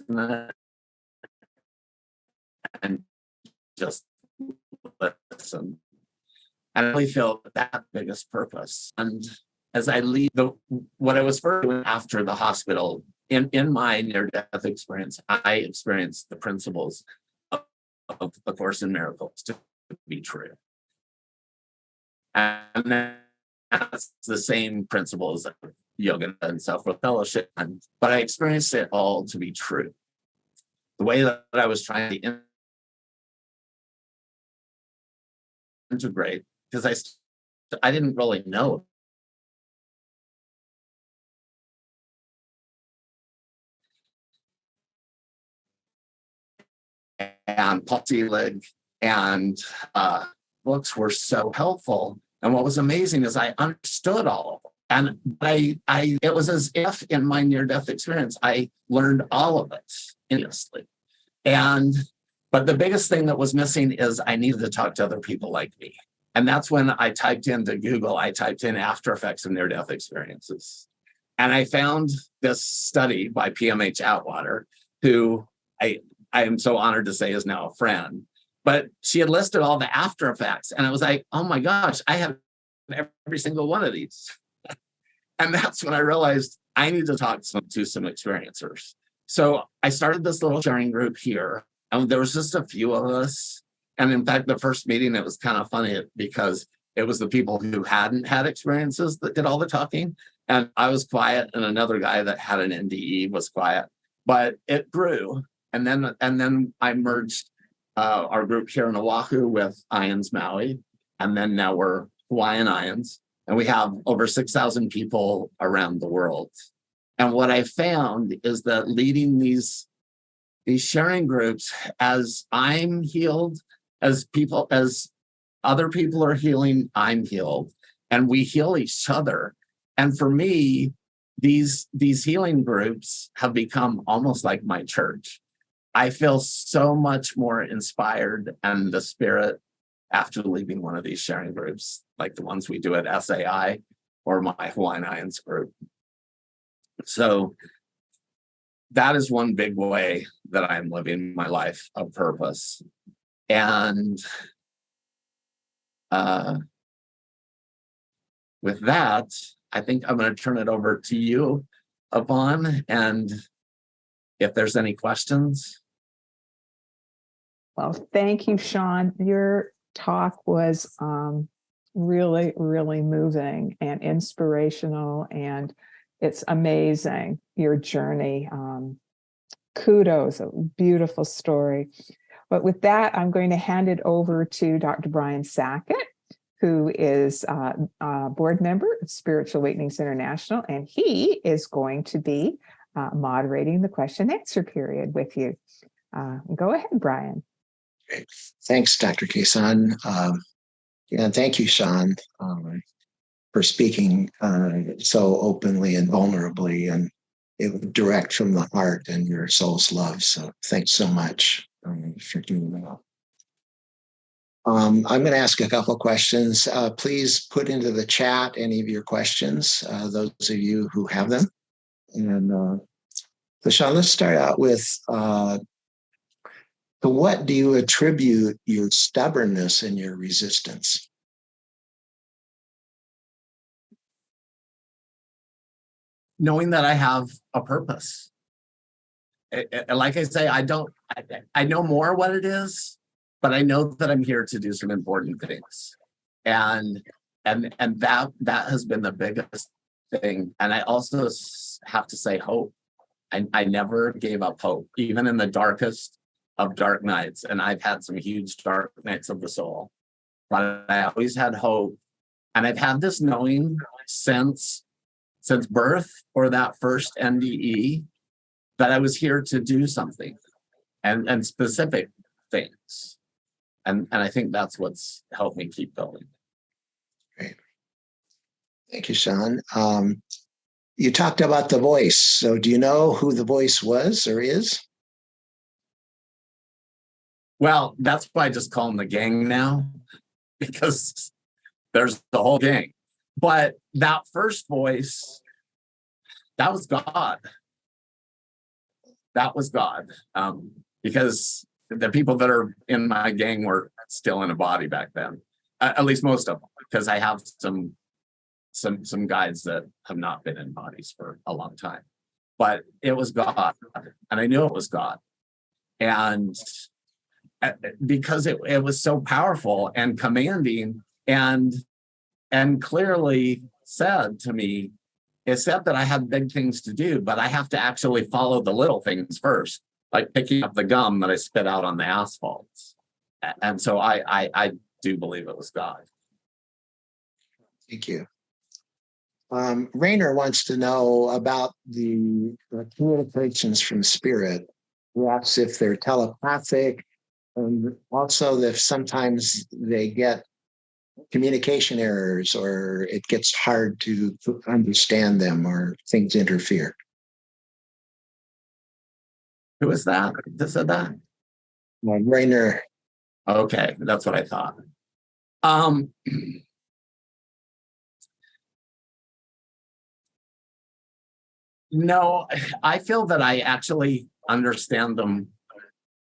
it and just listen. And I really feel that biggest purpose. And as I leave what I was first doing after the hospital, in my near-death experience, I experienced the principles of A Course in Miracles to be true. And that's the same principles of yoga and self-will fellowship, but I experienced it all to be true. The way that I was trying to integrate, because I didn't really know. And Paul Selig and books were so helpful. And what was amazing is I understood all of them. And it was as if in my near-death experience, I learned all of it endlessly. But the biggest thing that was missing is I needed to talk to other people like me. And that's when I typed into Google, I typed in after effects of near-death experiences. And I found this study by PMH Atwater, who I am so honored to say is now a friend. But she had listed all the after effects. And I was like, oh my gosh, I have every single one of these. And that's when I realized I need to talk to some experiencers. So I started this little sharing group here, and there was just a few of us. And in fact, the first meeting, it was kind of funny because it was the people who hadn't had experiences that did all the talking. And I was quiet, and another guy that had an NDE was quiet, but it grew. And then I merged our group here in Oahu with IONS Maui. And then now we're Hawaiian IONS. And we have over 6,000 people around the world. And what I found is that leading these sharing groups, as I'm healed, as other people are healing, I'm healed. And we heal each other. And for me, these healing groups have become almost like my church. I feel so much more inspired and the spirit after leaving one of these sharing groups, like the ones we do at SAI or my Hawaiian IONS group. So that is one big way that I'm living my life of purpose. And with that, I think I'm going to turn it over to you, Yvonne, and if there's any questions. Well, thank you, Sean. Your talk was really, really moving and inspirational, and it's amazing, your journey. Kudos, a beautiful story. But with that, I'm going to hand it over to Dr. Brian Sackett, who is a board member of Spiritual Awakenings International, and he is going to be moderating the question and answer period with you. Go ahead, Brian. Great. Thanks, Dr. Kason. And thank you, Sean, for speaking so openly and vulnerably and it was direct from the heart and your soul's love. So thanks so much for doing that. I'm going to ask a couple of questions. Please put into the chat any of your questions, those of you who have them. And so Sean, let's start out with, to what do you attribute your stubbornness and your resistance? Knowing that I have a purpose. Like I say, I know more what it is, but I know that I'm here to do some important things. And that has been the biggest thing. And I also have to say hope. I never gave up hope, even in the darkest of dark nights. And I've had some huge dark nights of the soul, but I always had hope. And I've had this knowing since birth or that first NDE that I was here to do something and specific things. And I think that's what's helped me keep going. Great. Thank you, Sean. You talked about the voice. So do you know who the voice was or is? Well, that's why I just call them the gang now, because there's the whole gang. But that first voice, that was God. That was God. Because the people that are in my gang were still in a body back then, at least most of them, because I have some guys that have not been in bodies for a long time. But it was God, and I knew it was God. And because it was so powerful and commanding and clearly said to me, it said that I had big things to do, but I have to actually follow the little things first, like picking up the gum that I spit out on the asphalt. And so I do believe it was God. Thank you. Rainer wants to know about the communications from spirit. He asks if they're telepathic, and also if sometimes they get communication errors or it gets hard to understand them or things interfere. Who is that? That said that? Rainer. Okay, that's what I thought. No, I feel that I actually understand them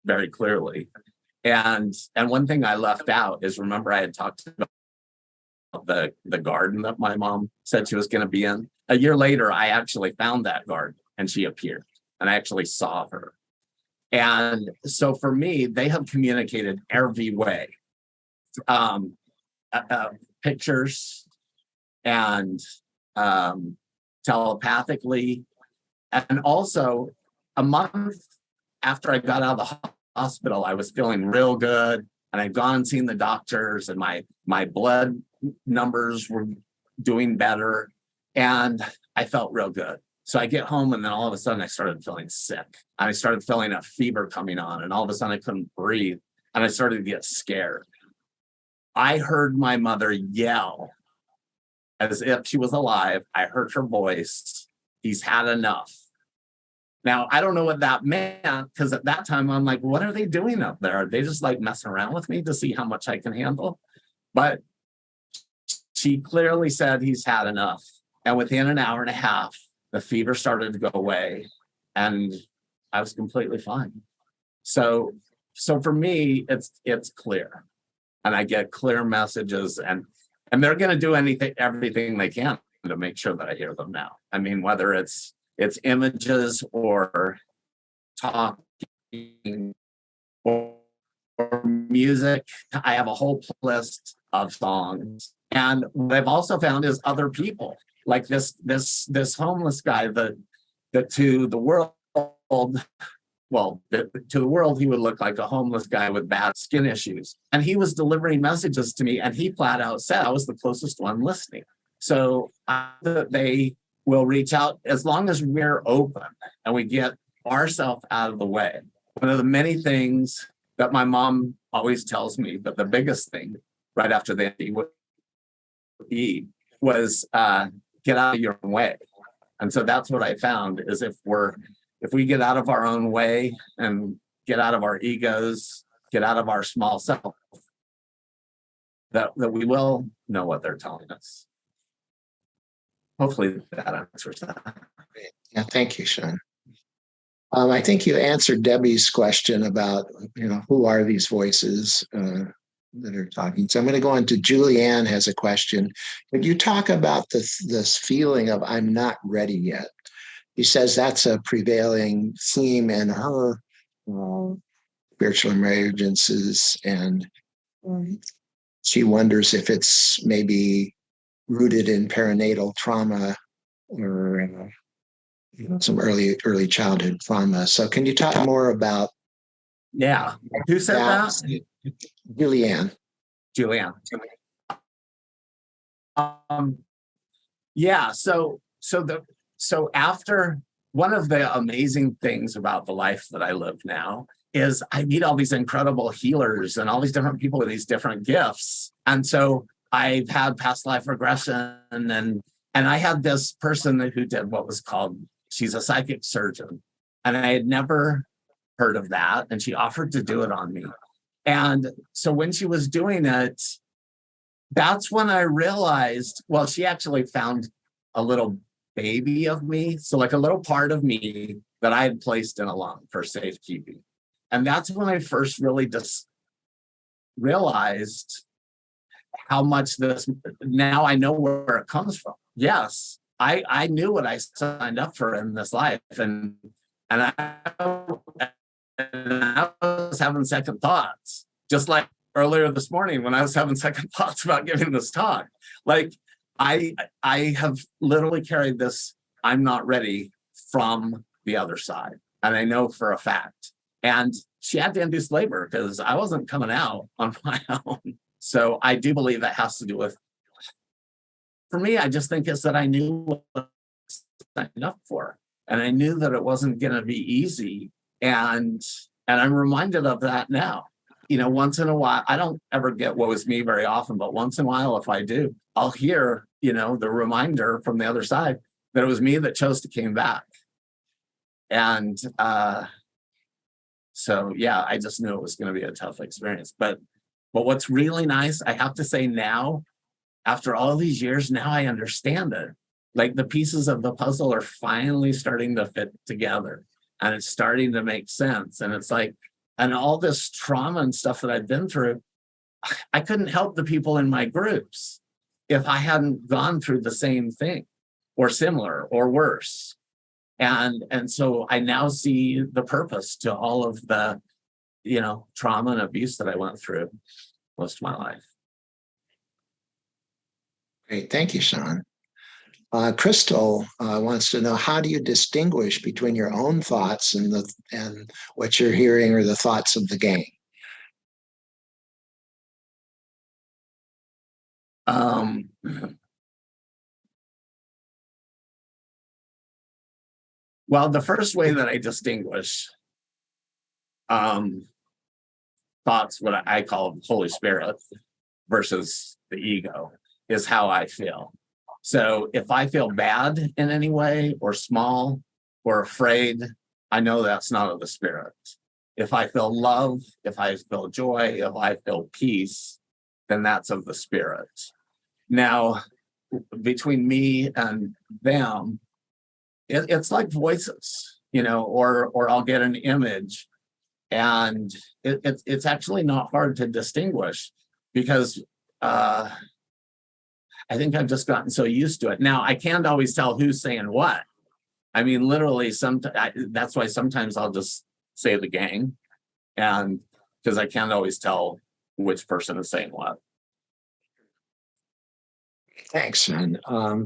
very clearly. And one thing I left out is, remember I had talked about the garden that my mom said she was going to be in. A year later, I actually found that garden and she appeared and I actually saw her. And so for me, they have communicated every way. Pictures and telepathically. And also a month after I got out of the hospital, I was feeling real good. And I'd gone and seen the doctors and my blood numbers were doing better. And I felt real good. So I get home and then all of a sudden I started feeling sick. And I started feeling a fever coming on and all of a sudden I couldn't breathe and I started to get scared. I heard my mother yell as if she was alive. I heard her voice. He's had enough. Now, I don't know what that meant because at that time I'm like, what are they doing up there? Are they just like messing around with me to see how much I can handle? But she clearly said he's had enough. And within an hour and a half, the fever started to go away and I was completely fine. So for me, it's clear. And I get clear messages and they're going to do everything they can to make sure that I hear them now. I mean, whether it's images or talking or music, I have a whole playlist of songs. And what I've also found is other people, like this homeless guy that to the world, well, to the world, he would look like a homeless guy with bad skin issues. And he was delivering messages to me and he flat out said I was the closest one listening. So they will reach out as long as we're open and we get ourselves out of the way. One of the many things that my mom always tells me, but the biggest thing right after the E was get out of your own way. And so that's what I found is if we get out of our own way and get out of our egos, get out of our small self, that we will know what they're telling us. Hopefully that answers that. Yeah, thank you, Sean. I think you answered Debbie's question about, who are these voices that are talking. So I'm going to go on to Julianne has a question. Could you talk about this feeling of I'm not ready yet? He says that's a prevailing theme in her spiritual emergences, and she wonders if it's maybe rooted in perinatal trauma or some early childhood trauma. So can you talk more about? Yeah. Who said that? Julianne. Yeah. So after, one of the amazing things about the life that I live now is I meet all these incredible healers and all these different people with these different gifts. And so I've had past life regression, and I had this person who did what was called, she's a psychic surgeon, and I had never heard of that, and she offered to do it on me. And so when she was doing it, that's when I realized, well, she actually found a little baby of me, so like a little part of me that I had placed in a lung for safekeeping. And that's when I first really just realized how much this, now I know where it comes from. Yes, I knew what I signed up for in this life, and I was having second thoughts, just like earlier this morning when I was having second thoughts about giving this talk. Like I have literally carried this I'm not ready from the other side, and I know for a fact. And she had to induce labor because I wasn't coming out on my own. So I do believe that has to do with, for me, I just think it's that I knew what I signed up for, and I knew that it wasn't going to be easy. And I'm reminded of that now. Once in a while, I don't ever get woe is me very often, but once in a while, if I do, I'll hear, the reminder from the other side that it was me that chose to came back. And so, yeah, I just knew it was going to be a tough experience. But what's really nice, I have to say now, after all these years, now I understand it. Like the pieces of the puzzle are finally starting to fit together, and it's starting to make sense. And it's like, and all this trauma and stuff that I've been through, I couldn't help the people in my groups if I hadn't gone through the same thing or similar or worse. And so I now see the purpose to all of the, trauma and abuse that I went through most of my life. Great. Thank you, Sean. Crystal wants to know, how do you distinguish between your own thoughts and what you're hearing or the thoughts of the gang? Well, the first way that I distinguish thoughts, what I call Holy Spirit versus the ego, is how I feel. So if I feel bad in any way or small or afraid, I know that's not of the Spirit. If I feel love, if I feel joy, if I feel peace, then that's of the Spirit. Now, between me and them, it's like voices, or I'll get an image, and it's actually not hard to distinguish because I think I've just gotten so used to it. Now, I can't always tell who's saying what. I mean, literally, that's why sometimes I'll just say the gang, and because I can't always tell which person is saying what. Thanks, son.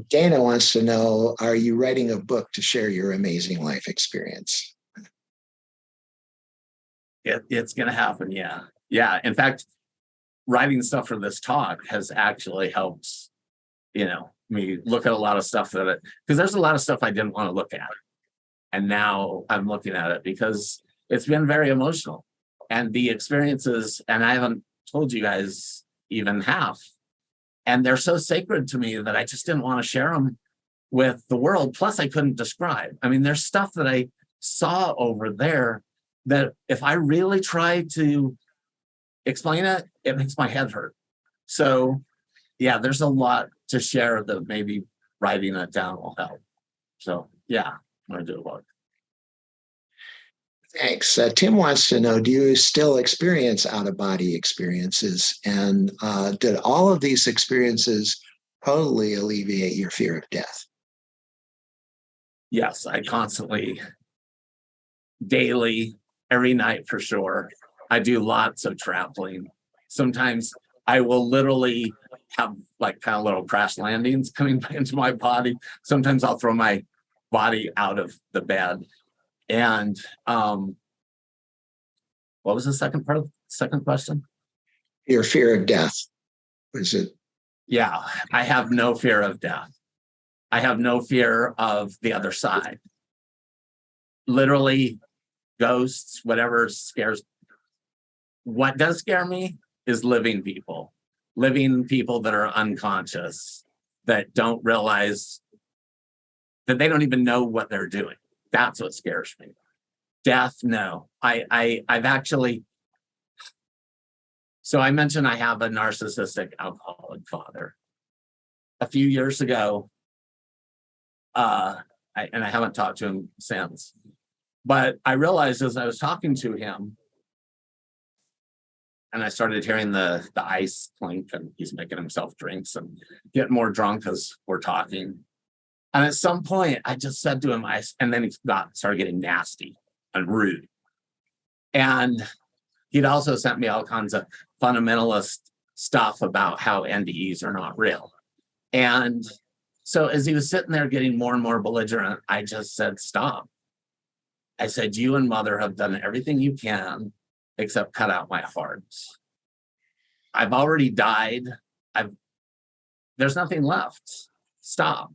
Dana wants to know, are you writing a book to share your amazing life experience? It's going to happen, yeah. Yeah, in fact, writing stuff for this talk has actually helped, me look at a lot of stuff because there's a lot of stuff I didn't want to look at. And now I'm looking at it because it's been very emotional. And the experiences, and I haven't told you guys even half, and they're so sacred to me that I just didn't want to share them with the world. Plus, I couldn't describe. I mean, there's stuff that I saw over there that if I really try to explain it, it makes my head hurt. So, yeah, there's a lot to share that maybe writing it down will help. So, yeah, I'm going to do a book. Thanks. Tim wants to know, do you still experience out-of-body experiences? And did all of these experiences totally alleviate your fear of death? Yes, I constantly, daily, every night for sure. I do lots of traveling. Sometimes I will literally have like kind of little crash landings coming into my body. Sometimes I'll throw my body out of the bed. And what was the second part of the second question? Your fear of death. Was it? Yeah, I have no fear of death. I have no fear of the other side. Literally, ghosts, whatever scares. What does scare me is living people that are unconscious, that don't realize that they don't even know what they're doing. That's what scares me. Death, no. I've actually. So I mentioned I have a narcissistic alcoholic father. A few years ago, and I haven't talked to him since, but I realized as I was talking to him, and I started hearing the ice clink, and he's making himself drinks and getting more drunk as we're talking. And at some point, I just said to him, and then he started getting nasty and rude. And he'd also sent me all kinds of fundamentalist stuff about how NDEs are not real. And so as he was sitting there getting more and more belligerent, I just said, stop. I said, you and Mother have done everything you can except cut out my heart. I've already died. There's nothing left. Stop.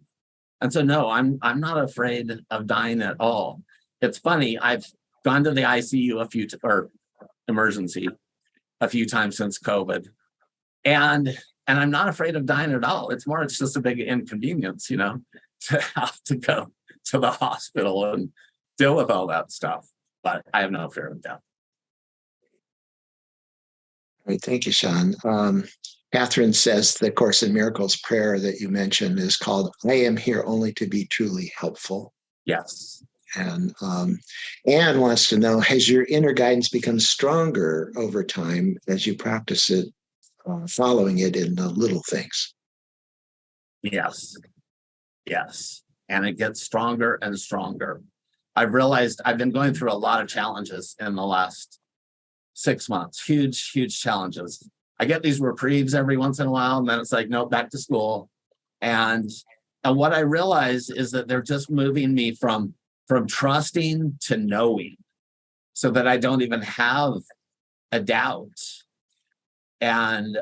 And so, no, I'm not afraid of dying at all. It's funny. I've gone to the ICU or emergency a few times since COVID, and I'm not afraid of dying at all. It's just a big inconvenience, to have to go to the hospital and deal with all that stuff. But I have no fear of death. Great. Thank you, Sean. Catherine says the Course in Miracles prayer that you mentioned is called, I am here only to be truly helpful. Yes. And Anne wants to know, has your inner guidance become stronger over time as you practice it, following it in the little things? Yes. Yes. And it gets stronger and stronger. I've realized I've been going through a lot of challenges in the last 6 months, huge, huge challenges. I get these reprieves every once in a while, and then it's like, no, back to school. And what I realize is that they're just moving me from trusting to knowing, so that I don't even have a doubt. And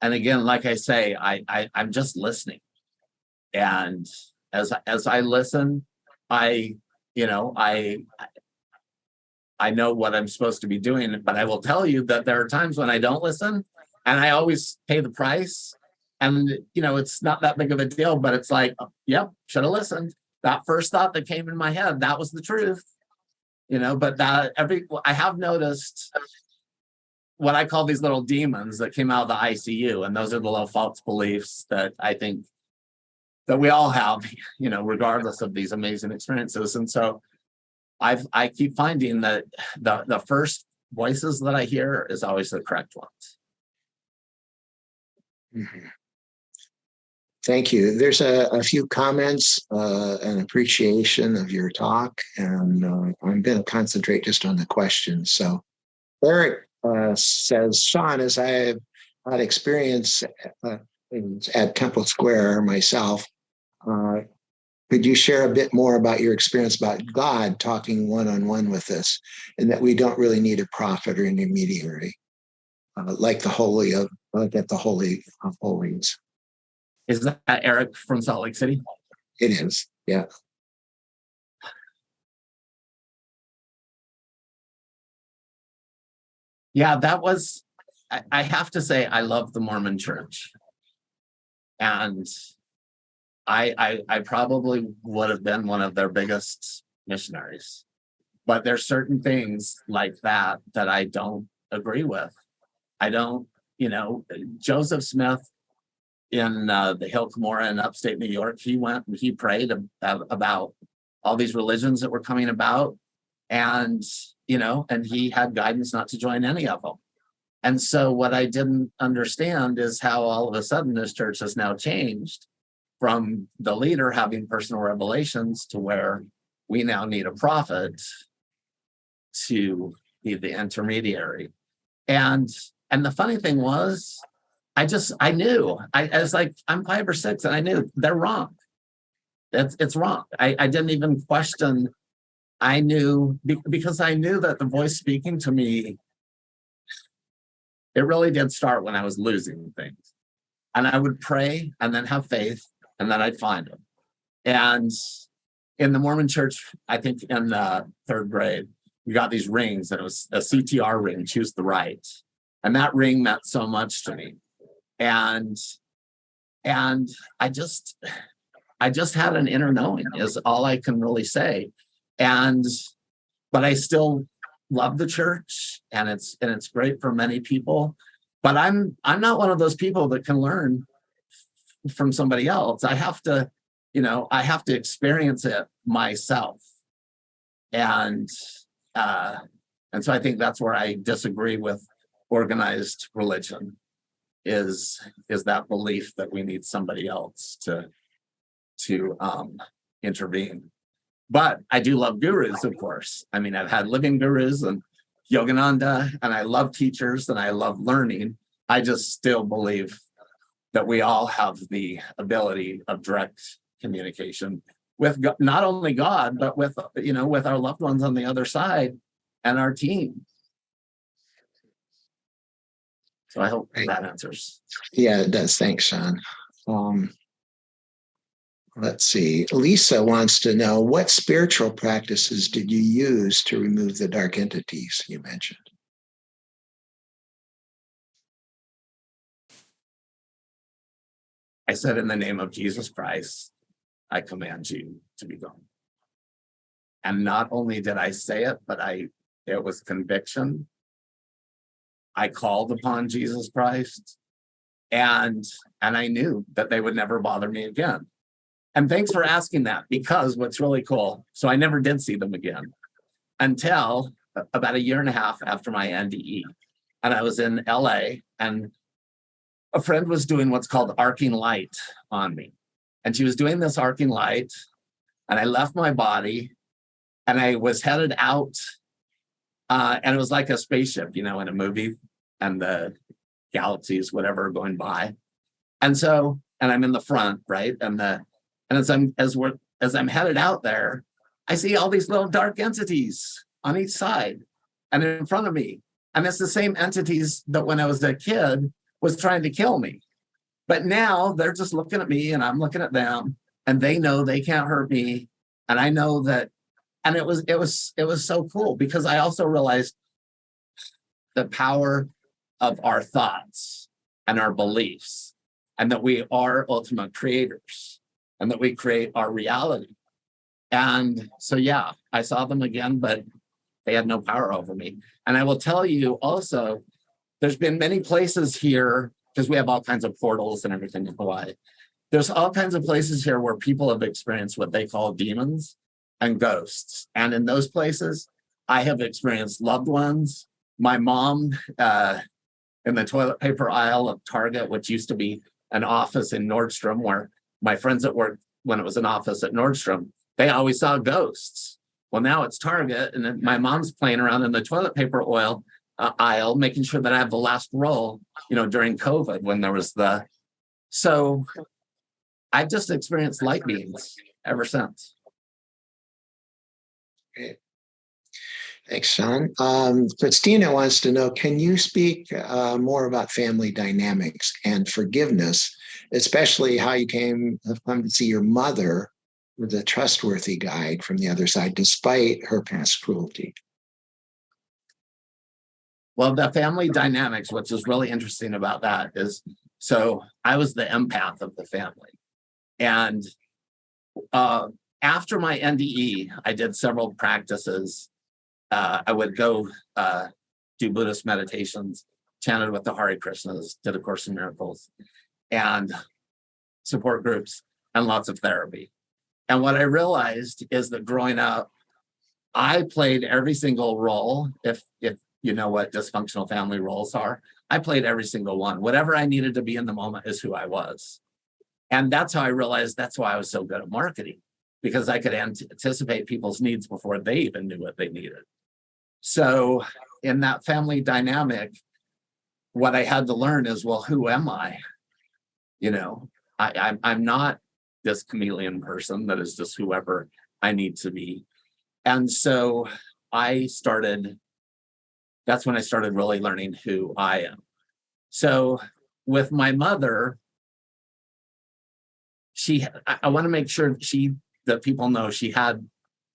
again, like I say, I'm just listening. And as I listen, I know what I'm supposed to be doing, but I will tell you that there are times when I don't listen, and I always pay the price. And, it's not that big of a deal, but it's like, yep, should have listened. That first thought that came in my head, that was the truth, but I have noticed what I call these little demons that came out of the ICU. And those are the little false beliefs that I think that we all have, regardless of these amazing experiences. And so I keep finding that the first voices that I hear is always the correct ones. Mm-hmm. Thank you. There's a few comments and appreciation of your talk, and I'm going to concentrate just on the questions. So Eric says, Sean, as I had experience at Temple Square myself, could you share a bit more about your experience about God talking one-on-one with us, and that we don't really need a prophet or intermediary, like at the Holy of Holies? Is that Eric from Salt Lake City? It is, yeah. Yeah, that was, I have to say, I love the Mormon Church. And I probably would have been one of their biggest missionaries. But there's certain things like that that I don't agree with. I don't, Joseph Smith in the Hill Cumorah in upstate New York, he went and he prayed about all these religions that were coming about. And, and he had guidance not to join any of them. And so what I didn't understand is how all of a sudden this church has now changed from the leader having personal revelations to where we now need a prophet to be the intermediary. And the funny thing was, I knew. I was like, I'm 5 or 6, and I knew they're wrong. It's wrong. I didn't even question. I knew because I knew that the voice speaking to me, it really did start when I was losing things. And I would pray and then have faith, and then I'd find them. And in the Mormon church, I think in the 3rd grade, we got these rings, and it was a CTR ring, choose the right. And that ring meant so much to me. And I just had an inner knowing is all I can really say. But I still love the church, and it's great for many people. But I'm not one of those people that can learn from somebody else. I have to experience it myself. And so I think that's where I disagree with organized religion is that belief that we need somebody else to intervene. But I do love gurus, of course. I mean, I've had living gurus and Yogananda, and I love teachers and I love learning. I just still believe that we all have the ability of direct communication with not only God, but with our loved ones on the other side and our team. So I hope that answers. Yeah, it does. Thanks, Sean. Let's see. Lisa wants to know, what spiritual practices did you use to remove the dark entities you mentioned? I said, in the name of Jesus Christ, I command you to be gone. And not only did I say it, but it was conviction. I called upon Jesus Christ, and I knew that they would never bother me again. And thanks for asking that, because what's really cool, so I never did see them again until about 1.5 years after my NDE. And I was in LA, and a friend was doing what's called arcing light on me. And she was doing this arcing light, and I left my body, and I was headed out. And it was like a spaceship, in a movie, and the galaxies, whatever, are going by. And I'm in the front, right? And as I'm headed out there, I see all these little dark entities on each side and in front of me. And it's the same entities that when I was a kid was trying to kill me. But now they're just looking at me, and I'm looking at them, and they know they can't hurt me. And I know that. And it was so cool, because I also realized the power of our thoughts and our beliefs, and that we are ultimate creators, and that we create our reality. And so, yeah, I saw them again, but they had no power over me. And I will tell you also, there's been many places here, because we have all kinds of portals and everything in Hawaii. There's all kinds of places here where people have experienced what they call demons and ghosts. And in those places, I have experienced loved ones. My mom, in the toilet paper aisle of Target, which used to be an office in Nordstrom, where my friends that worked when it was an office at Nordstrom, they always saw ghosts. Well, now it's Target, and then my mom's playing around in the toilet paper aisle, making sure that I have the last roll, during COVID when there was so I've just experienced light beings ever since. Great. Thanks, Sean. Christina wants to know, can you speak more about family dynamics and forgiveness, especially how you have come to see your mother with a trustworthy guide from the other side, despite her past cruelty? Well, the family dynamics, which is really interesting about that is, so I was the empath of the family. And after my NDE, I did several practices. I would go do Buddhist meditations, chanted with the Hare Krishnas, did A Course in Miracles, and support groups, and lots of therapy. And what I realized is that growing up, I played every single role. If you know what dysfunctional family roles are, I played every single one. Whatever I needed to be in the moment is who I was. And that's how I realized that's why I was so good at marketing, because I could anticipate people's needs before they even knew what they needed. So in that family dynamic, what I had to learn is, well, who am I? You know, I'm not this chameleon person that is just whoever I need to be. And so that's when I started really learning who I am. So with my mother, I want to make sure that people know she had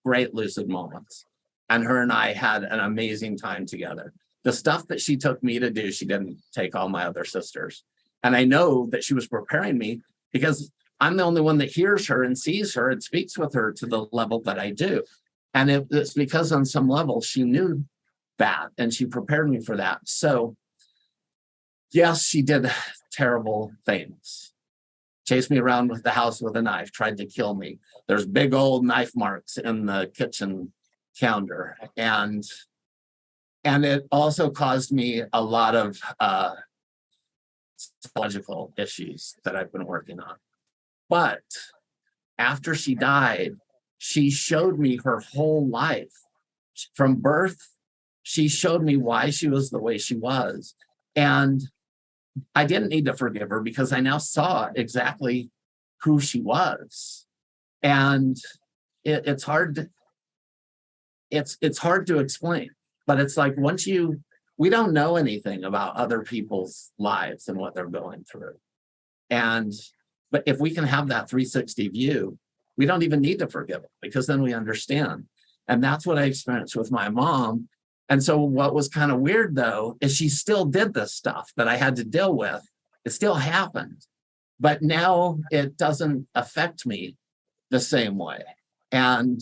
great lucid moments, and her and I had an amazing time together. The stuff that she took me to do, she didn't take all my other sisters. And I know that she was preparing me because I'm the only one that hears her and sees her and speaks with her to the level that I do. And it's because on some level she knew that and she prepared me for that. So yes, she did terrible things. Chased me around with the house with a knife, tried to kill me. There's big old knife marks in the kitchen counter. And it also caused me a lot of psychological issues that I've been working on. But after she died, she showed me her whole life. From birth, she showed me why she was the way she was. And I didn't need to forgive her because I now saw exactly who she was. And it's hard to explain, but it's like we don't know anything about other people's lives and what they're going through. But if we can have that 360 view, we don't even need to forgive them because then we understand. And that's what I experienced with my mom. And so what was kind of weird, though, is she still did this stuff that I had to deal with. It still happened. But now it doesn't affect me the same way. And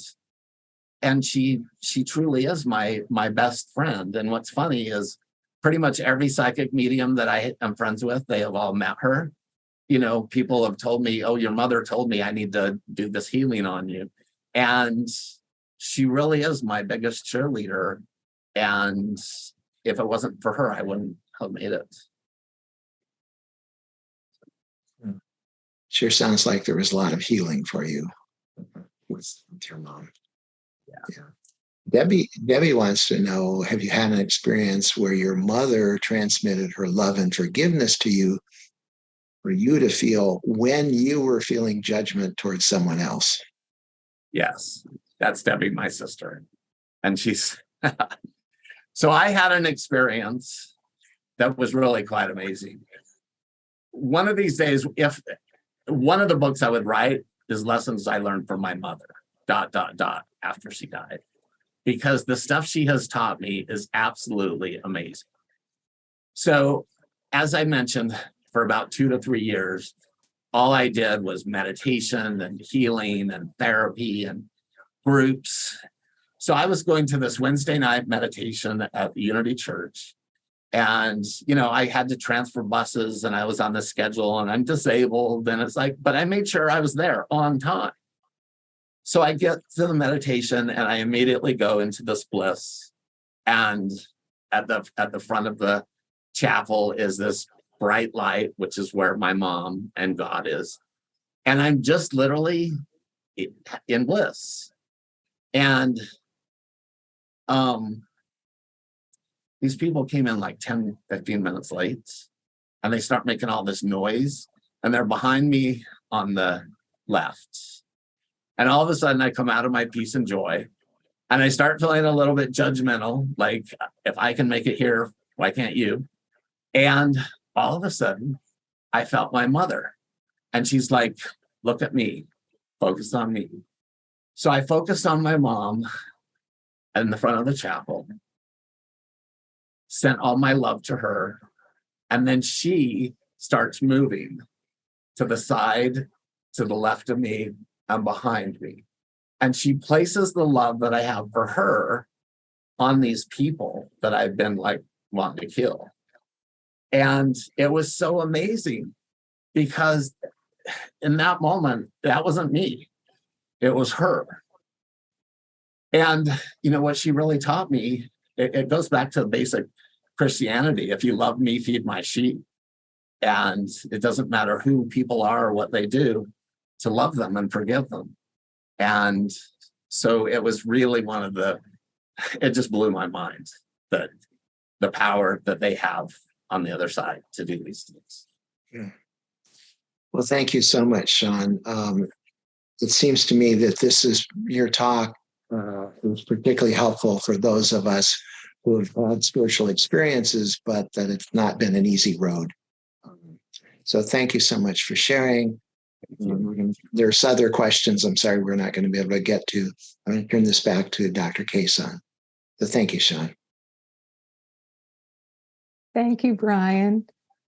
she truly is my best friend. And what's funny is pretty much every psychic medium that I am friends with, they have all met her. You know, people have told me, oh, your mother told me I need to do this healing on you. And she really is my biggest cheerleader. And if it wasn't for her, I wouldn't have made it. Sure sounds like there was a lot of healing for you with your mom. Yeah. Debbie wants to know, have you had an experience where your mother transmitted her love and forgiveness to you for you to feel when you were feeling judgment towards someone else? Yes, that's Debbie, my sister. And she's... So I had an experience that was really quite amazing. One of these days, if one of the books I would write is lessons I learned from my mother, ... after she died, because the stuff she has taught me is absolutely amazing. So as I mentioned, for about 2 to 3 years, all I did was meditation and healing and therapy and groups. So I was going to this Wednesday night meditation at the Unity Church. And, you know, I had to transfer buses and I was on the schedule and I'm disabled. And it's like, but I made sure I was there on time. So I get to the meditation and I immediately go into this bliss. And at the front of the chapel is this bright light, which is where my mom and God is. And I'm just literally in bliss. And these people came in like 10, 15 minutes late and they start making all this noise and they're behind me on the left. And all of a sudden I come out of my peace and joy and I start feeling a little bit judgmental. Like, if I can make it here, why can't you? And all of a sudden I felt my mother and she's like, look at me, focus on me. So I focused on my mom in the front of the chapel, sent all my love to her. And then she starts moving to the side, to the left of me, and behind me. And she places the love that I have for her on these people that I've been like wanting to kill. And it was so amazing because in that moment, that wasn't me, it was her. And you know what she really taught me, it goes back to basic Christianity. If you love me, feed my sheep. And it doesn't matter who people are or what they do, to love them and forgive them. And so it was really it just blew my mind that the power that they have on the other side to do these things. Yeah. Well, thank you so much, Sean. It seems to me that your talk was particularly helpful for those of us who have had spiritual experiences, but that it's not been an easy road. So thank you so much for sharing. There's other questions I'm sorry we're not going to be able to get to. I'm going to turn this back to Dr. Cason. So thank you, Sean. Thank you, Brian.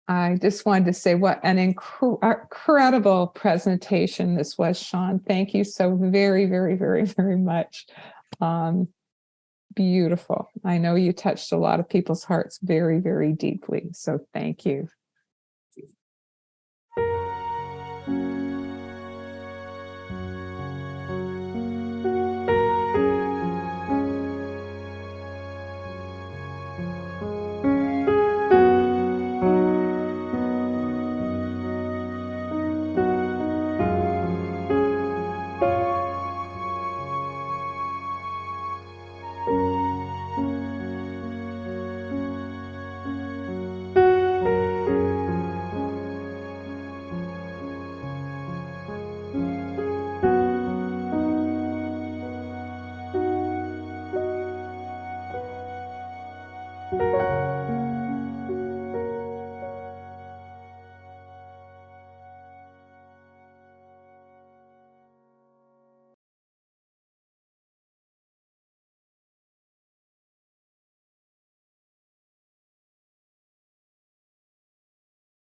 I just wanted to say what an incredible presentation this was, Sean. Thank you so very, very, very, very much. Beautiful. I know you touched a lot of people's hearts very, very deeply. So thank you.